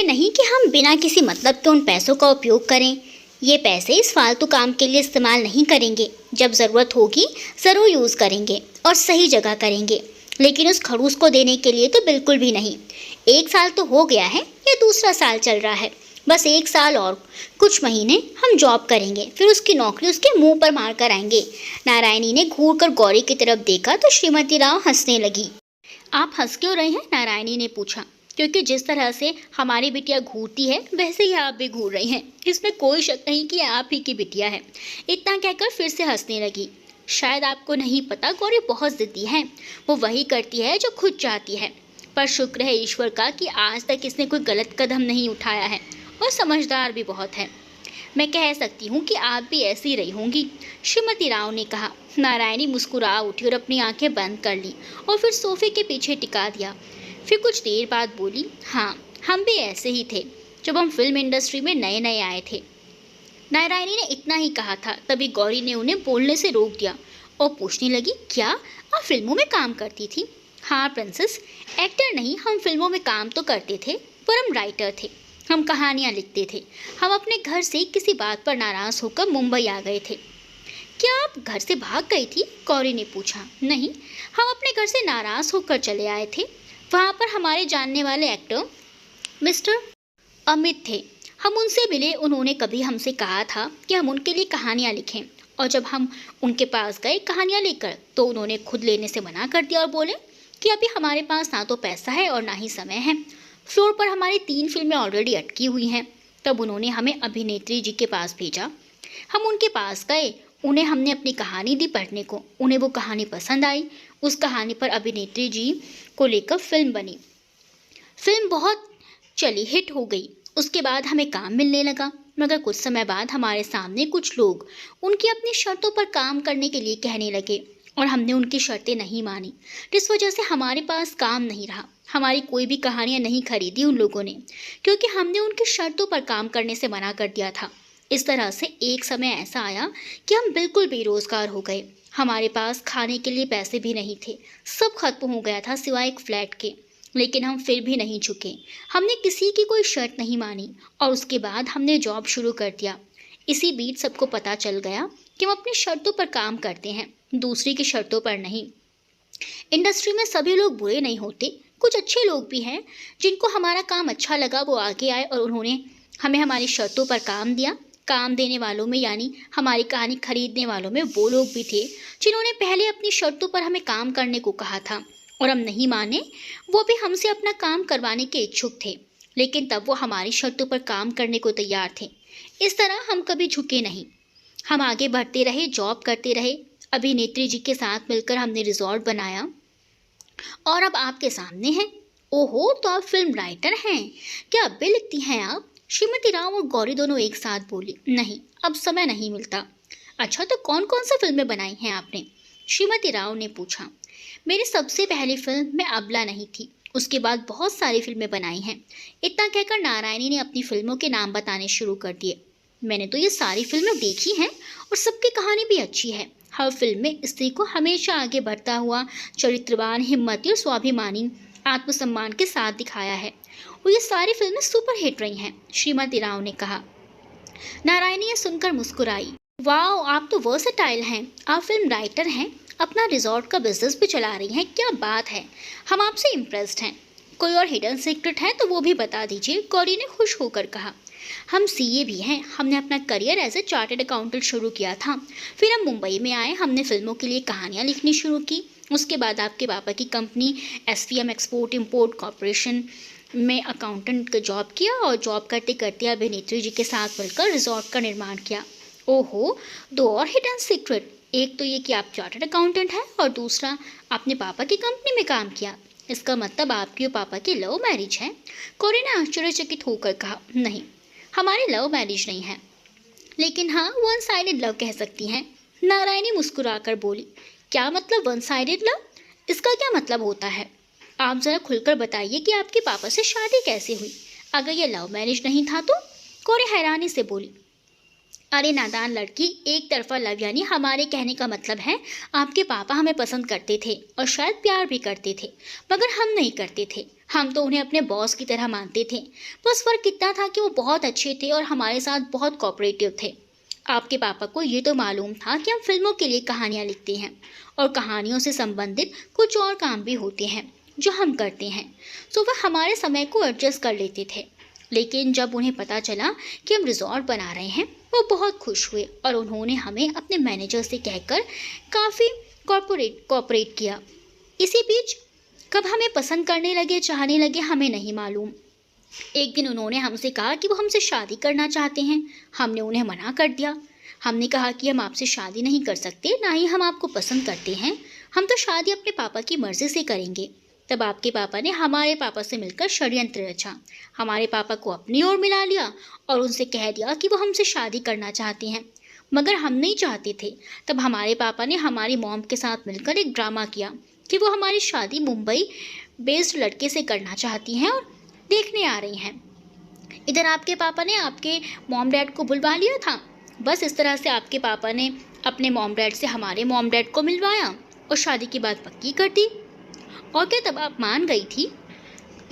नहीं कि हम बिना किसी मतलब के उन पैसों का उपयोग करें। ये पैसे इस फालतू काम के लिए इस्तेमाल नहीं करेंगे। जब ज़रूरत होगी ज़रूर यूज़ करेंगे और सही जगह करेंगे, लेकिन उस खड़ूस को देने के लिए तो बिल्कुल भी नहीं। 1 साल तो हो गया है, ये दूसरा साल चल रहा है। बस 1 साल और कुछ महीने हम जॉब करेंगे, फिर उसकी नौकरी उसके मुंह पर मार कर आएंगे। नारायणी ने घूर कर गौरी की तरफ देखा तो श्रीमती राव हंसने लगी। आप हंस क्यों रहे हैं? नारायणी ने पूछा। क्योंकि जिस तरह से हमारी बिटिया घूरती है वैसे ही आप भी घूर रही हैं, इसमें कोई शक नहीं कि आप ही की बिटिया है। इतना कहकर फिर से हंसने लगी। शायद आपको नहीं पता, गौरी बहुत ज़िद्दी है। वो वही करती है जो खुद चाहती है, पर शुक्र है ईश्वर का कि आज तक इसने कोई गलत कदम नहीं उठाया है और समझदार भी बहुत है। मैं कह सकती हूँ कि आप भी ऐसी रही होंगी, श्रीमती राव ने कहा। नारायणी मुस्कुरा उठी और अपनी आंखें बंद कर ली और फिर सोफे के पीछे टिका दिया। फिर कुछ देर बाद बोली, हाँ, हम भी ऐसे ही थे जब हम फिल्म इंडस्ट्री में नए नए आए थे। नारायणी ने इतना ही कहा था, तभी गौरी ने उन्हें बोलने से रोक दिया और पूछने लगी, क्या आप फिल्मों में काम करती थी? हाँ प्रिंसेस, एक्टर नहीं, हम फिल्मों में काम तो करते थे पर हम राइटर थे। हम कहानियाँ लिखते थे। हम अपने घर से किसी बात पर नाराज़ होकर मुंबई आ गए थे। क्या आप घर से भाग गई थी? गौरी ने पूछा। नहीं, हम अपने घर से नाराज़ होकर चले आए थे। वहाँ पर हमारे जानने वाले एक्टर मिस्टर अमित थे। हम उनसे मिले। उन्होंने कभी हमसे कहा था कि हम उनके लिए कहानियाँ लिखें, और जब हम उनके पास गए कहानियाँ लेकर तो उन्होंने खुद लेने से मना कर दिया और बोले कि अभी हमारे पास ना तो पैसा है और ना ही समय है। फ्लोर पर हमारी 3 फिल्में ऑलरेडी अटकी हुई हैं। तब उन्होंने हमें अभिनेत्री जी के पास भेजा। हम उनके पास गए, उन्हें हमने अपनी कहानी दी पढ़ने को। उन्हें वो कहानी पसंद आई। उस कहानी पर अभिनेत्री जी को लेकर फिल्म बनी। फिल्म बहुत चली, हिट हो गई। उसके बाद हमें काम मिलने लगा, मगर कुछ समय बाद हमारे सामने कुछ लोग उनकी अपनी शर्तों पर काम करने के लिए कहने लगे और हमने उनकी शर्तें नहीं मानी, जिस वजह से हमारे पास काम नहीं रहा। हमारी कोई भी कहानियाँ नहीं खरीदी उन लोगों ने, क्योंकि हमने उनकी शर्तों पर काम करने से मना कर दिया था। इस तरह से एक समय ऐसा आया कि हम बिल्कुल बेरोजगार हो गए। हमारे पास खाने के लिए पैसे भी नहीं थे, सब खत्म हो गया था सिवाय एक फ्लैट के। लेकिन हम फिर भी नहीं झुके। हमने किसी की कोई शर्त नहीं मानी और उसके बाद हमने जॉब शुरू कर दिया। इसी बीच सबको पता चल गया कि हम अपनी शर्तों पर काम करते हैं, दूसरी की शर्तों पर नहीं। इंडस्ट्री में सभी लोग बुरे नहीं होते, कुछ अच्छे लोग भी हैं। जिनको हमारा काम अच्छा लगा वो आगे आए और उन्होंने हमें हमारी शर्तों पर काम दिया। काम देने वालों में यानी हमारी कहानी खरीदने वालों में वो लोग भी थे जिन्होंने पहले अपनी शर्तों पर हमें काम करने को कहा था और हम नहीं माने। वो भी हमसे अपना काम करवाने के इच्छुक थे, लेकिन तब वो हमारी शर्तों पर काम करने को तैयार थे। इस तरह हम कभी झुके नहीं, हम आगे बढ़ते रहे, जॉब करते रहे। अभिनेत्री जी के साथ मिलकर हमने रिजॉर्ट बनाया और अब आपके सामने है। ओहो, तो आप फिल्म राइटर हैं? क्या अब भी लिखती हैं आप? श्रीमती राव और गौरी दोनों एक साथ बोली। नहीं, अब समय नहीं मिलता। अच्छा, तो कौन कौन सी फिल्में बनाई हैं आपने? श्रीमती राव ने पूछा। मेरी सबसे पहली फिल्म मैं अबला नहीं थी, उसके बाद बहुत सारी फिल्में बनाई हैं। इतना कहकर नारायणी ने अपनी फिल्मों के नाम बताने शुरू कर दिए। मैंने तो ये सारी फिल्में देखी हैं और सबकी कहानी भी अच्छी है। हर फिल्म में स्त्री को हमेशा आगे बढ़ता हुआ चरित्रवान, हिम्मती और स्वाभिमानी आत्मसम्मान के साथ दिखाया है और ये सारी फिल्में सुपर हिट रही हैं, श्रीमती राव ने कहा। नारायणी ये सुनकर मुस्कुराई। वाह, आप तो वर्सेटाइल हैं। आप फिल्म राइटर हैं, अपना रिजॉर्ट का बिजनेस भी चला रही हैं, क्या बात है। हम आपसे इम्प्रेस्ड हैं। कोई और हिडन सीक्रेट है तो वो भी बता दीजिए, गौरी ने खुश होकर कहा। हम सीए भी हैं। हमने अपना career as a chartered accountant शुरू किया था। फिर हम मुंबई में आए, हमने फिल्मों के लिए कहानियाँ लिखनी शुरू की। उसके बाद आपके पापा की company SVM export import corporation में अकाउंटेंट का जॉब किया और जॉब करते करते अभिनेत्री जी के साथ मिलकर रिजॉर्ट का निर्माण किया। ओहो, दो और हिडन सीक्रेट, एक तो ये कि आप चार्टर्ड अकाउंटेंट हैं और दूसरा आपने पापा की कंपनी में काम किया। इसका मतलब आपकी और पापा की लव मैरिज है? कोरी ने आश्चर्यचकित होकर कहा, नहीं, हमारी लव मैरिज नहीं है, लेकिन हाँ वन साइडेड लव कह सकती हैं। नारायणी मुस्कुराकर बोली, क्या मतलब वन साइडेड लव? इसका क्या मतलब होता है? आप ज़रा खुलकर बताइए कि आपके पापा से शादी कैसे हुई? अगर ये लव मैरिज नहीं था तो? कोरी हैरानी से बोली, अरे नादान लड़की, एक तरफा लव यानी हमारे कहने का मतलब है आपके पापा हमें पसंद करते थे और शायद प्यार भी करते थे, मगर हम नहीं करते थे। हम तो उन्हें अपने बॉस की तरह मानते थे। बस फर्क इतना था कि वो बहुत अच्छे थे और हमारे साथ बहुत कोऑपरेटिव थे। आपके पापा को ये तो मालूम था कि हम फिल्मों के लिए कहानियाँ लिखते हैं और कहानियों से संबंधित कुछ और काम भी होते हैं जो हम करते हैं, तो वह हमारे समय को एडजस्ट कर लेते थे। लेकिन जब उन्हें पता चला कि हम रिजॉर्ट बना रहे हैं, वो बहुत खुश हुए और उन्होंने हमें अपने मैनेजर से कहकर काफ़ी कोऑपरेट किया। इसी बीच कब हमें पसंद करने लगे, चाहने लगे, हमें नहीं मालूम। एक दिन उन्होंने हमसे कहा कि वो हमसे शादी करना चाहते हैं। हमने उन्हें मना कर दिया। हमने कहा कि हम आपसे शादी नहीं कर सकते, ना ही हम आपको पसंद करते हैं। हम तो शादी अपने पापा की मर्ज़ी से करेंगे। तब आपके पापा ने हमारे पापा से मिलकर षड्यंत्र रचा, हमारे पापा को अपनी ओर मिला लिया और उनसे कह दिया कि वो हमसे शादी करना चाहते हैं, मगर हम नहीं चाहते थे। तब हमारे पापा ने हमारी मॉम के साथ मिलकर एक ड्रामा किया कि वो हमारी शादी मुंबई बेस्ड लड़के से करना चाहती हैं और देखने आ रही हैं। इधर आपके पापा ने आपके मॉम डैड को बुलवा लिया था। बस इस तरह से आपके पापा ने अपने मॉम डैड से हमारे मॉम डैड को मिलवाया और शादी की बात पक्की कर दी। और क्या तब आप मान गई थी?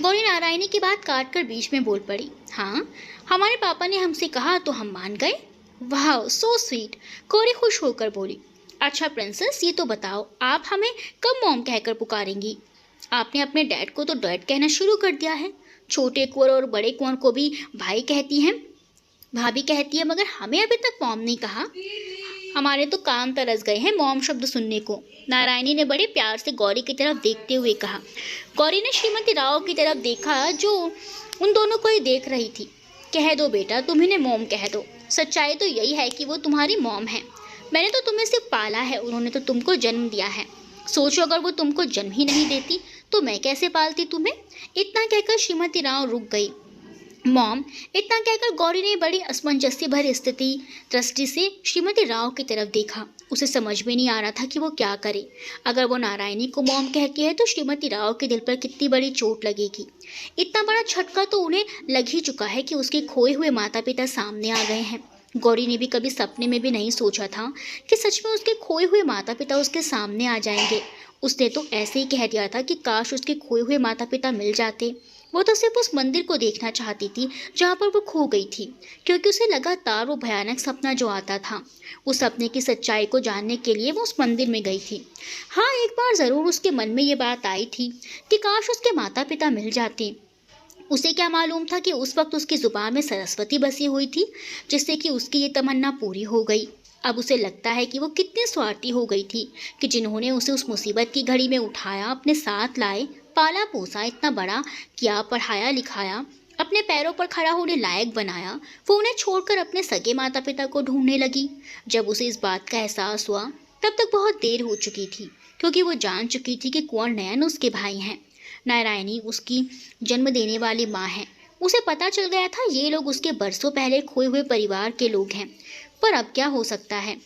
गौरी नारायणी की बात काट कर बीच में बोल पड़ी, हाँ, हमारे पापा ने हमसे कहा तो हम मान गए। वाह, सो स्वीट, गौरी खुश होकर बोली। अच्छा प्रिंसेस, ये तो बताओ, आप हमें कब मॉम कहकर पुकारेंगी? आपने अपने डैड को तो डैड कहना शुरू कर दिया है। छोटे कुंवर और बड़े कुंवर को भी भाई कहती हैं, भाभी कहती है, मगर हमें अभी तक मॉम नहीं कहा। हमारे तो कान तरस गए हैं मॉम शब्द सुनने को। नारायणी ने बड़े प्यार से गौरी की तरफ देखते हुए कहा। गौरी ने श्रीमती राव की तरफ देखा जो उन दोनों को ही देख रही थी। कह दो बेटा, तुम इन्हें मॉम कह दो। सच्चाई तो यही है कि वो तुम्हारी मॉम है। मैंने तो तुम्हें सिर्फ पाला है, उन्होंने तो तुमको जन्म दिया है। सोचो, अगर वो तुमको जन्म ही नहीं देती तो मैं कैसे पालती तुम्हें? इतना कहकर श्रीमती राव रुक गई। मॉम, इतना कहकर गौरी ने बड़ी असमंजस्य भरी स्थिति दृष्टि से श्रीमती राव की तरफ देखा। उसे समझ में नहीं आ रहा था कि वो क्या करे। अगर वो नारायणी को मॉम कहती है तो श्रीमती राव के दिल पर कितनी बड़ी चोट लगेगी। इतना बड़ा झटका तो उन्हें लग ही चुका है कि उसके खोए हुए माता पिता सामने आ गए हैं। गौरी ने भी कभी सपने में भी नहीं सोचा था कि सच में उसके खोए हुए माता पिता उसके सामने आ जाएंगे। उसने तो ऐसे ही कह दिया था कि काश उसके खोए हुए माता पिता मिल जाते। वो तो सिर्फ उस मंदिर को देखना चाहती थी जहाँ पर वो खो गई थी, क्योंकि उसे लगातार वो भयानक सपना जो आता था, उस सपने की सच्चाई को जानने के लिए वो उस मंदिर में गई थी। हाँ, एक बार ज़रूर उसके मन में ये बात आई थी कि काश उसके माता पिता मिल जाते। उसे क्या मालूम था कि उस वक्त उसकी ज़ुबान में सरस्वती बसी हुई थी, जिससे कि उसकी ये तमन्ना पूरी हो गई। अब उसे लगता है कि वो कितनी स्वार्थी हो गई थी कि जिन्होंने उसे उस मुसीबत की घड़ी में उठाया, अपने साथ लाए, पाला पोसा, इतना बड़ा किया, पढ़ाया लिखाया, अपने पैरों पर खड़ा होने लायक बनाया, वो उन्हें छोड़कर अपने सगे माता पिता को ढूंढने लगी। जब उसे इस बात का एहसास हुआ तब तक बहुत देर हो चुकी थी, क्योंकि वो जान चुकी थी कि कुंवर नयन उसके भाई हैं, नारायणी उसकी जन्म देने वाली माँ है। उसे पता चल गया था ये लोग उसके बरसों पहले खोए हुए परिवार के लोग हैं। पर अब क्या हो सकता है?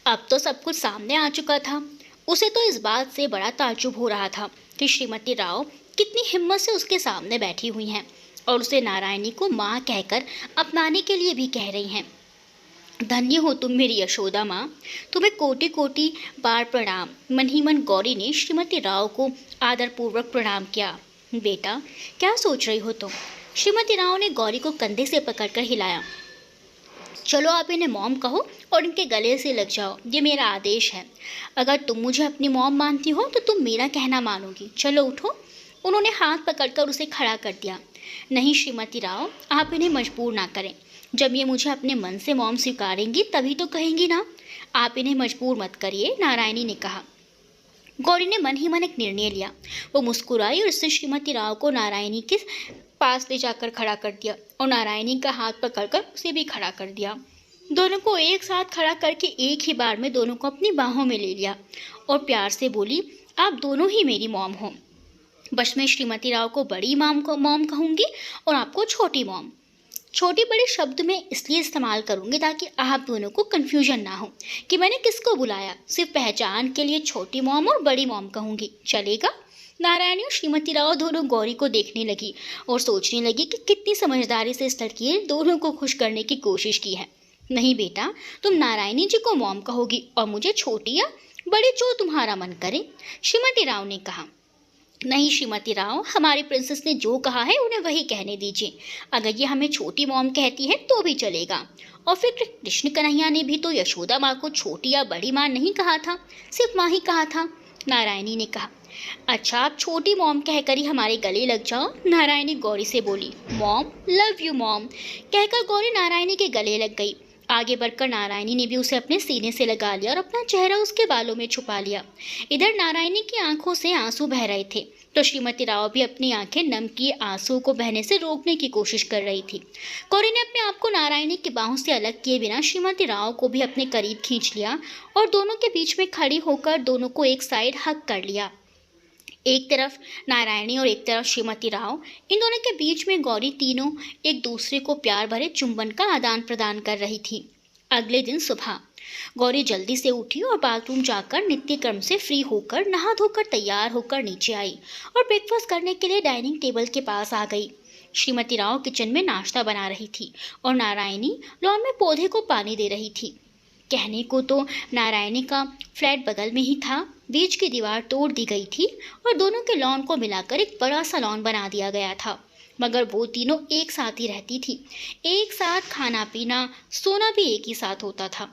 अब तो सब कुछ सामने आ चुका था। उसे तो इस बात से बड़ा ताज्जुब हो रहा था कि श्रीमती राव कितनी हिम्मत से उसके सामने बैठी हुई हैं और उसे नारायणी को माँ कहकर अपनाने के लिए भी कह रही हैं। धन्य हो तुम मेरी यशोदा माँ, तुम्हें कोटि कोटि बार प्रणाम। मन ही मन गौरी ने श्रीमती राव को आदरपूर्वक प्रणाम किया। बेटा, क्या सोच रही हो तुम? श्रीमती राव ने गौरी को कंधे से पकड़कर हिलाया। चलो, आप इन्हें मॉम कहो और इनके गले से लग जाओ, ये मेरा आदेश है। अगर तुम मुझे अपनी मॉम मानती हो तो तुम मेरा कहना मानोगी। चलो उठो। उन्होंने हाथ पकड़कर उसे खड़ा कर दिया। नहीं श्रीमती राव, आप इन्हें मजबूर ना करें। जब ये मुझे अपने मन से मॉम स्वीकारेंगी तभी तो कहेंगी ना। आप इन्हें मजबूर मत करिए, नारायणी ने कहा। गौरी ने मन ही मन एक निर्णय लिया। वो मुस्कुराई और इससे श्रीमती राव को नारायणी के पास ले जाकर खड़ा कर दिया और नारायणी का हाथ पकड़कर उसे भी खड़ा कर दिया। दोनों को एक साथ खड़ा करके एक ही बार में दोनों को अपनी बाहों में ले लिया और प्यार से बोली, आप दोनों ही मेरी मॉम हो। बस मैं श्रीमती राव को बड़ी मॉम कहूँगी और आपको छोटी मॉम। छोटी बड़े शब्द में इसलिए इस्तेमाल करूँगी ताकि आप दोनों को कन्फ्यूजन ना हो कि मैंने किसको बुलाया। सिर्फ पहचान के लिए छोटी मॉम और बड़ी मॉम कहूँगी, चलेगा? नारायणी और श्रीमती राव दोनों गौरी को देखने लगी और सोचने लगी कि कितनी समझदारी से इस लड़की ने दोनों को खुश करने की कोशिश की है। नहीं बेटा, तुम नारायणी जी को मॉम कहोगी और मुझे छोटी या बड़ी, जो तुम्हारा मन करे, श्रीमती राव ने कहा। नहीं श्रीमती राव, हमारी प्रिंसेस ने जो कहा है उन्हें वही कहने दीजिए। अगर ये हमें छोटी मॉम कहती है तो भी चलेगा। और फिर कृष्ण कन्हैया ने भी तो यशोदा माँ को छोटी या बड़ी माँ नहीं कहा था, सिर्फ माँ ही कहा था। नारायणी ने कहा। अच्छा, आप छोटी मॉम कहकर ही हमारे गले लग जाओ, नारायणी गौरी से बोली। मॉम, लव यू मॉम, कहकर गौरी नारायणी के गले लग गई। आगे बढ़कर नारायणी ने भी उसे अपने सीने से लगा लिया और अपना चेहरा उसके बालों में छुपा लिया। इधर नारायणी की आंखों से आंसू बह रहे थे तो श्रीमती राव भी अपनी आंखें नम किए आंसुओं को बहने से रोकने की कोशिश कर रही थी। गौरी ने अपने आप को नारायणी की बाहों से अलग किए बिना श्रीमती राव को भी अपने करीब खींच लिया और दोनों के बीच में खड़ी होकर दोनों को एक साइड हक कर लिया। एक तरफ नारायणी और एक तरफ श्रीमती राव, इन दोनों के बीच में गौरी, तीनों एक दूसरे को प्यार भरे चुंबन का आदान प्रदान कर रही थी। अगले दिन सुबह गौरी जल्दी से उठी और बाथरूम जाकर नित्य कर्म से फ्री होकर नहा धोकर तैयार होकर नीचे आई और ब्रेकफास्ट करने के लिए डाइनिंग टेबल के पास आ गई। श्रीमती राव किचन में नाश्ता बना रही थी और नारायणी लॉन में पौधे को पानी दे रही थी। कहने को तो नारायणी का फ्लैट बगल में ही था, बीच की दीवार तोड़ दी गई थी और दोनों के लॉन को मिलाकर एक बड़ा सा लॉन बना दिया गया था, मगर वो तीनों एक साथ ही रहती थी। एक साथ खाना पीना सोना भी एक ही साथ होता था,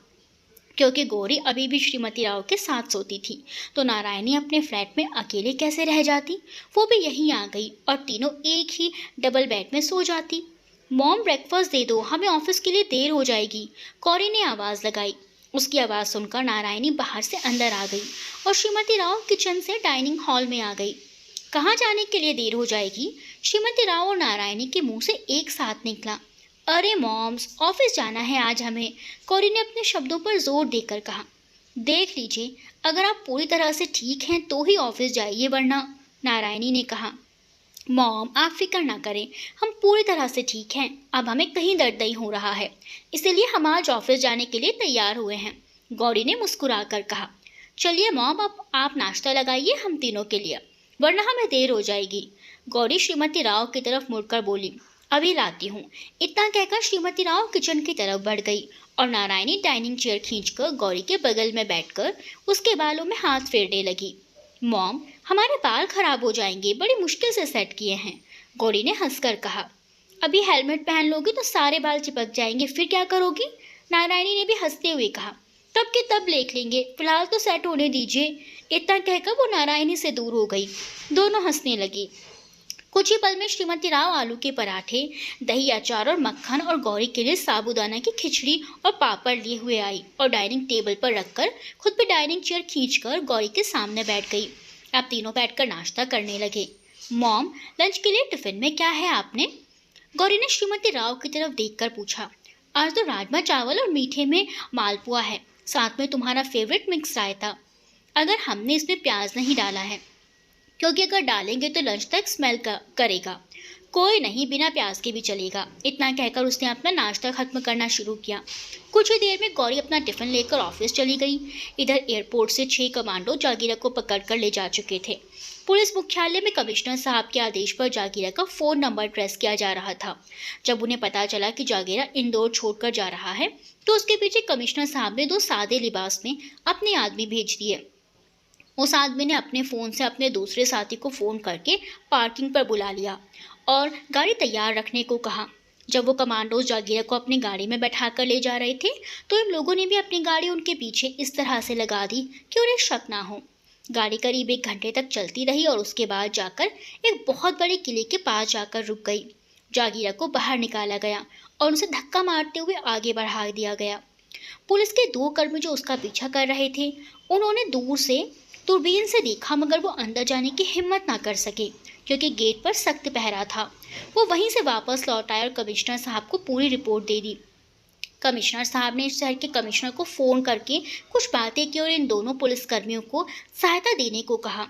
क्योंकि गौरी अभी भी श्रीमती राव के साथ सोती थी तो नारायणी अपने फ्लैट में अकेले कैसे रह जाती। वो भी यहीं आ गई और तीनों एक ही डबल बेड में सो जाती। मॉम, ब्रेकफास्ट दे दो, हमें ऑफिस के लिए देर हो जाएगी, गौरी ने आवाज़ लगाई। उसकी आवाज़ सुनकर नारायणी बाहर से अंदर आ गई और श्रीमती राव किचन से डाइनिंग हॉल में आ गई। कहाँ जाने के लिए देर हो जाएगी? श्रीमती राव और नारायणी के मुंह से एक साथ निकला। अरे मॉम्स, ऑफिस जाना है आज हमें, गौरी ने अपने शब्दों पर जोर देकर कहा। देख लीजिए, अगर आप पूरी तरह से ठीक हैं तो ही ऑफिस जाइए, वरना, नारायणी ने कहा। मॉम, आप फिक्र ना करें, हम पूरी तरह से ठीक हैं। अब हमें कहीं दर्द नहीं हो रहा है, इसीलिए हम आज ऑफिस जाने के लिए तैयार हुए हैं, गौरी ने मुस्कुराकर कहा। चलिए मॉम, अब आप नाश्ता लगाइए हम तीनों के लिए, वरना हमें देर हो जाएगी, गौरी श्रीमती राव की तरफ मुड़कर बोली। अभी लाती हूँ, इतना कहकर श्रीमती राव किचन की तरफ बढ़ गई और नारायणी डाइनिंग चेयर खींचकर गौरी के बगल में बैठकर उसके बालों में हाथ फेरने लगी। मॉम, हमारे बाल खराब हो जाएंगे, बड़ी मुश्किल से सेट किए हैं, गौरी ने हंसकर कहा। अभी हेलमेट पहन लोगी तो सारे बाल चिपक जाएंगे, फिर क्या करोगी? नारायणी ने भी हंसते हुए कहा। तब के तब देख लेंगे, फिलहाल तो सेट होने दीजिए। इतना कहकर वो नारायणी से दूर हो गई। दोनों हंसने लगी। कुछ ही पल में श्रीमती राव आलू के पराठे, दही, अचार और मक्खन और गौरी के लिए साबूदाना की खिचड़ी और पापड़ लिए हुए आई और डाइनिंग टेबल पर रखकर खुद भी डाइनिंग चेयर खींचकर गौरी के सामने बैठ गई। अब तीनों बैठकर नाश्ता करने लगे। मॉम, लंच के लिए टिफिन में क्या है आपने? गौरी ने श्रीमती राव की तरफ देखकर पूछा। आज तो राजमा चावल और मीठे में मालपुआ है, साथ में तुम्हारा फेवरेट मिक्स रायता। अगर हमने इसमें प्याज नहीं डाला है, क्योंकि अगर डालेंगे तो लंच तक स्मेल करेगा। कोई नहीं, बिना प्याज के भी चलेगा। इतना कहकर उसने अपना नाश्ता खत्म करना शुरू किया। कुछ ही देर में गौरी अपना टिफिन लेकर ऑफिस चली गई। इधर एयरपोर्ट से 6 कमांडो जागीरा को पकड़कर ले जा चुके थे। पुलिस मुख्यालय में कमिश्नर साहब के आदेश पर जागीरा का फ़ोन नंबर ट्रेस किया जा रहा था। जब उन्हें पता चला कि जागीरा इंदौर छोड़कर जा रहा है तो उसके पीछे कमिश्नर साहब ने 2 सादे लिबास में अपने आदमी भेज दिए। उस आदमी ने अपने फ़ोन से अपने दूसरे साथी को फ़ोन करके पार्किंग पर बुला लिया और गाड़ी तैयार रखने को कहा। जब वो कमांडोज जागीरा को अपनी गाड़ी में बैठा कर ले जा रहे थे तो इन लोगों ने भी अपनी गाड़ी उनके पीछे इस तरह से लगा दी कि उन्हें शक ना हो। गाड़ी करीब 1 घंटे तक चलती रही और उसके बाद जाकर एक बहुत बड़े किले के पास जाकर रुक गई। जागीरा को बाहर निकाला गया और उसे धक्का मारते हुए आगे बढ़ा दिया गया। पुलिस के 2 कर्मी जो उसका पीछा कर रहे थे, उन्होंने दूर से दूरबीन से देखा, मगर वो अंदर जाने की हिम्मत ना कर सके क्योंकि गेट पर सख्त पहरा था। वो वहीं से वापस लौट आए और कमिश्नर साहब को पूरी रिपोर्ट दे दी। कमिश्नर साहब ने शहर के कमिश्नर को फ़ोन करके कुछ बातें की और इन दोनों पुलिसकर्मियों को सहायता देने को कहा।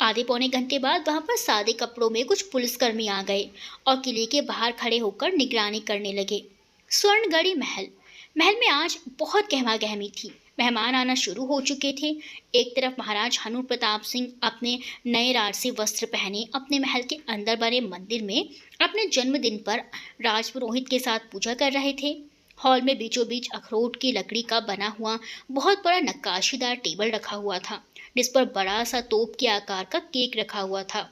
आधे पौने घंटे बाद वहां पर सादे कपड़ों में कुछ पुलिसकर्मी आ गए और किले के बाहर खड़े होकर निगरानी करने लगे। स्वर्णगढ़ी महल में आज बहुत गहमा गहमी थी। मेहमान आना शुरू हो चुके थे। एक तरफ महाराज हनूर प्रताप सिंह अपने नए राजसी वस्त्र पहने अपने महल के अंदर बने मंदिर में अपने जन्मदिन पर राजपुरोहित के साथ पूजा कर रहे थे। हॉल में बीचों बीच अखरोट की लकड़ी का बना हुआ बहुत बड़ा नक्काशीदार टेबल रखा हुआ था, जिस पर बड़ा सा तोप के आकार का केक रखा हुआ था।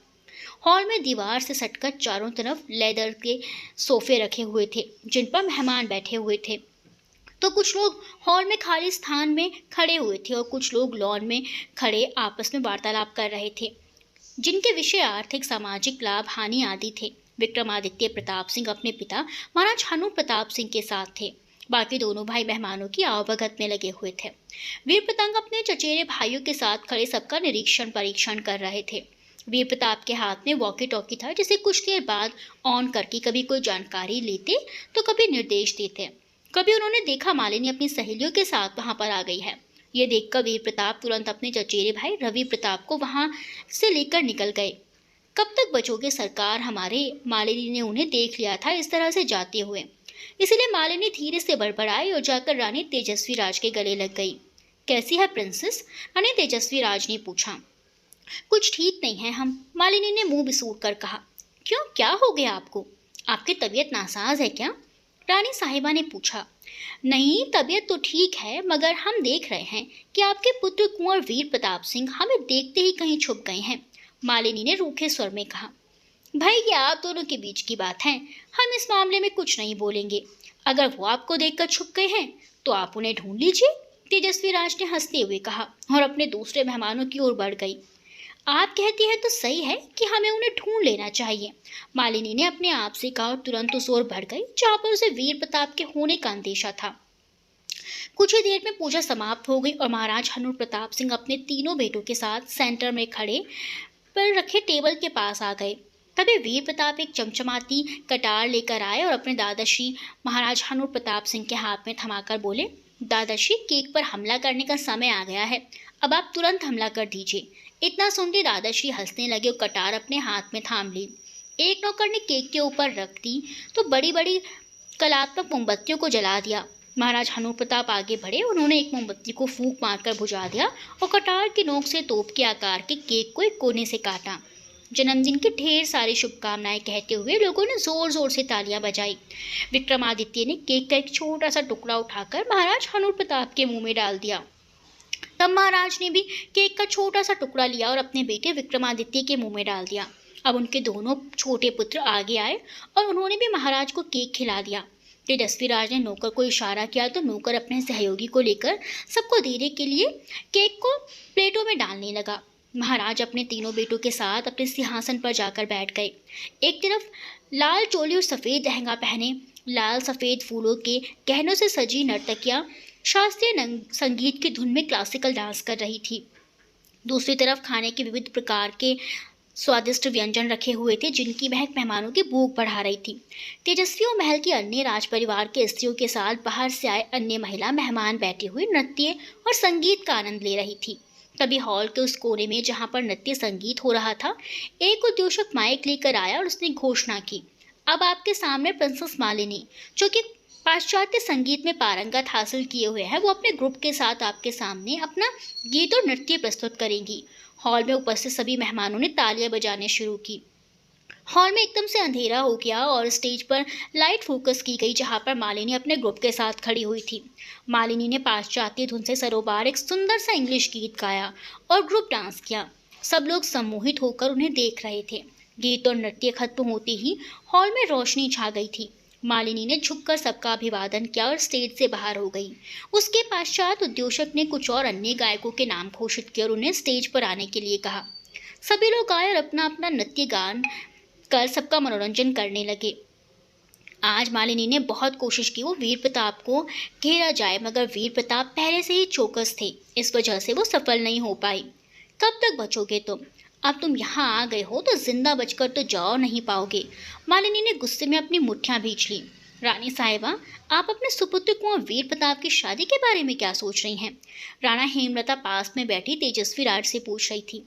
हॉल में दीवार से सटकर चारों तरफ लेदर के सोफे रखे हुए थे, जिन पर मेहमान बैठे हुए थे। तो कुछ लोग हॉल में खाली स्थान में खड़े हुए थे और कुछ लोग लॉन में खड़े आपस में वार्तालाप कर रहे थे, जिनके विषय आर्थिक सामाजिक लाभ हानि आदि थे। विक्रमादित्य प्रताप सिंह अपने पिता महाराज हनूर प्रताप सिंह के साथ थे। बाकी दोनों भाई मेहमानों की आवभगत में लगे हुए थे। वीर प्रताप अपने चचेरे भाइयों के साथ खड़े सबका निरीक्षण परीक्षण कर रहे थे। वीर प्रताप के हाथ में वॉकी टॉकी था, जिसे कुछ देर बाद ऑन करके कभी कोई जानकारी लेते तो कभी निर्देश देते। कभी उन्होंने देखा मालिनी अपनी सहेलियों के साथ वहां पर आ गई है। ये देखकर वीर प्रताप तुरंत अपने चचेरे भाई रवि प्रताप को वहां से लेकर निकल गए। कब तक बचोगे सरकार हमारे? मालिनी ने उन्हें देख लिया था इस तरह से जाते हुए, इसलिए मालिनी धीरे से बड़बड़ाई और जाकर रानी तेजस्वी राज के गले लग गई। कैसी है प्रिंसेस? रानी तेजस्वी राज ने पूछा। कुछ ठीक नहीं है हम, मालिनी ने मुंह बिसूर कर कहा। क्यों, क्या हो गया आपको? आपकी तबीयत नासाज है क्या? रानी साहिबा ने पूछा। नहीं, तबीयत तो ठीक है, मगर हम देख रहे हैं कि आपके पुत्र कुंवर वीर प्रताप सिंह हमें देखते ही कहीं छुप गए हैं, मालिनी ने रूखे स्वर में कहा। भाई, ये आप दोनों के बीच की बात है, हम इस मामले में कुछ नहीं बोलेंगे। अगर वो आपको देखकर छुप गए हैं तो आप उन्हें ढूंढ लीजिए, तेजस्वी राज ने हंसते हुए कहा और अपने दूसरे मेहमानों की ओर बढ़ गई। आप कहती है तो सही है कि हमें उन्हें ढूंढ लेना चाहिए, मालिनी ने अपने आप से कहा और तुरंत उस ओर बढ़ गई जहाँ पर उसे वीर प्रताप के होने का अंदेशा था। कुछ ही देर में पूजा समाप्त हो गई और महाराज हनूर प्रताप सिंह अपने तीनों बेटों के साथ सेंटर में खड़े पर रखे टेबल के पास आ गए। तभी वीर प्रताप एक चमचमाती कटार लेकर आए और अपने दादाश्री महाराज हनूर प्रताप सिंह के हाथ में थमाकर बोले, दादाश्री, केक पर हमला करने का समय आ गया है, अब आप तुरंत हमला कर दीजिए। इतना सुनते दादाश्री हंसने लगे और कटार अपने हाथ में थाम ली। एक नौकर ने केक के ऊपर रख दी तो बड़ी बड़ी कलात्मक मोमबत्तियों को जला दिया। महाराज हनूर प्रताप आगे बढ़े, उन्होंने एक मोमबत्ती को फूंक मारकर बुझा दिया और कटार की नोक से तोप के आकार के केक को एक कोने से काटा। जन्मदिन की ढेर सारी शुभकामनाएं कहते हुए लोगों ने जोर जोर से तालियां बजाई। विक्रमादित्य ने केक का एक छोटा सा टुकड़ा उठाकर महाराज हनूर प्रताप के मुंह में डाल दिया। तब महाराज ने भी केक का छोटा सा टुकड़ा लिया और अपने बेटे विक्रमादित्य के मुंह में डाल दिया। अब उनके दोनों छोटे पुत्र आगे आए और उन्होंने भी महाराज को केक खिला दिया। तेजस्वी राज ने नौकर को इशारा किया तो नौकर अपने सहयोगी को लेकर सबको देने के लिए केक को प्लेटों में डालने लगा। महाराज अपने तीनों बेटों के साथ अपने सिंहासन पर जाकर बैठ गए। एक तरफ लाल चोली और सफ़ेद लहंगा पहने लाल सफ़ेद फूलों के गहनों से सजी नर्तकियां शास्त्रीय संगीत की धुन में क्लासिकल डांस कर रही थी। दूसरी तरफ खाने के विविध प्रकार के स्वादिष्ट व्यंजन रखे हुए थे, जिनकी महक मेहमानों की भूख बढ़ा रही थी। तेजस्वी और महल की अन्य राज परिवार के स्त्रियों के साथ बाहर से आए अन्य महिला मेहमान बैठे हुए नृत्य और संगीत का आनंद ले रही थी। तभी हॉल के उस कोने में जहाँ पर नृत्य संगीत हो रहा था, एक उद्योषक माइक लेकर आया और उसने घोषणा की, अब आपके सामने प्रिंसेस मालिनी, जो कि पाश्चात्य संगीत में पारंगत हासिल किए हुए हैं, वो अपने ग्रुप के साथ आपके सामने अपना गीत और नृत्य प्रस्तुत करेंगी। हॉल में उपस्थित सभी मेहमानों ने तालियां बजाने शुरू की। हॉल में एकदम से अंधेरा हो गया और स्टेज पर लाइट फोकस की गई, जहां पर मालिनी अपने ग्रुप के साथ खड़ी हुई थी। मालिनी ने पाश्चात्य धुन से सरोबार एक सुंदर सा इंग्लिश गीत गाया और ग्रुप डांस किया। सब लोग सम्मोहित होकर उन्हें देख रहे थे। गीत और नृत्य खत्म होते ही हॉल में रोशनी छा गई थी। मालिनी ने झुककर सबका अभिवादन किया और स्टेज से बाहर हो गई। उसके पश्चात उद्योषक ने कुछ और अन्य गायकों के नाम घोषित किए और उन्हें स्टेज पर आने के लिए कहा। सभी लोग आए और अपना अपना नृत्य गान कर सबका मनोरंजन करने लगे। आज मालिनी ने बहुत कोशिश की वो वीर प्रताप को घेरा जाए, मगर वीर प्रताप पहले से ही चौकस थे, इस वजह से वो सफल नहीं हो पाई। कब तक बचोगे तुम? अब तुम यहाँ आ गए हो तो जिंदा बचकर तो जाओ नहीं पाओगे। मालिनी ने गुस्से में अपनी मुट्ठियां भींच ली। रानी साहिबा, आप अपने सुपुत्र कुंवर वीर प्रताप की शादी के बारे में क्या सोच रही हैं? राणा हेमलता पास में बैठी तेजस्वी राज से पूछ रही थी।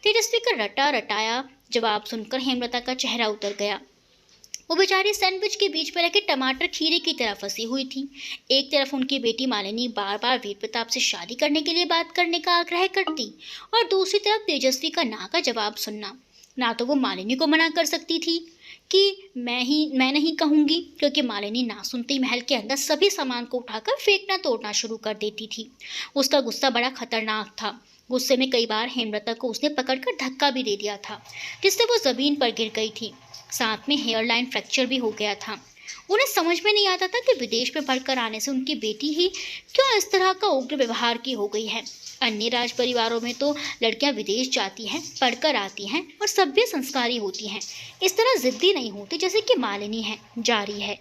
तेजस्वी का रटा रटाया जवाब सुनकर हेमलता का चेहरा उतर गया। वो बेचारी सैंडविच के बीच में रखे टमाटर खीरे की तरह फंसी हुई थी। एक तरफ उनकी बेटी मालिनी बार बार वीर प्रताप से शादी करने के लिए बात करने का आग्रह करती और दूसरी तरफ तेजस्वी का ना का जवाब सुनना। ना तो वो मालिनी को मना कर सकती थी कि मैं नहीं कहूँगी, क्योंकि मालिनी ना सुनते ही महल के अंदर सभी सामान को उठाकर फेंकना तोड़ना शुरू कर देती थी। उसका गुस्सा बड़ा खतरनाक था। गुस्से में कई बार हेमलता को उसने पकड़कर धक्का भी दे दिया था, जिससे वो जमीन पर गिर गई थी। साथ में हेयरलाइन फ्रैक्चर भी हो गया था। उन्हें समझ में नहीं आता था कि विदेश में पढ़कर आने से उनकी बेटी ही क्यों इस तरह का उग्र व्यवहार की हो गई है। अन्य राज परिवारों में तो लड़कियां विदेश जाती हैं, पढ़कर आती हैं और सभ्य संस्कारी होती हैं। इस तरह जिद्दी नहीं होती जैसे कि मालिनी है, जारी है।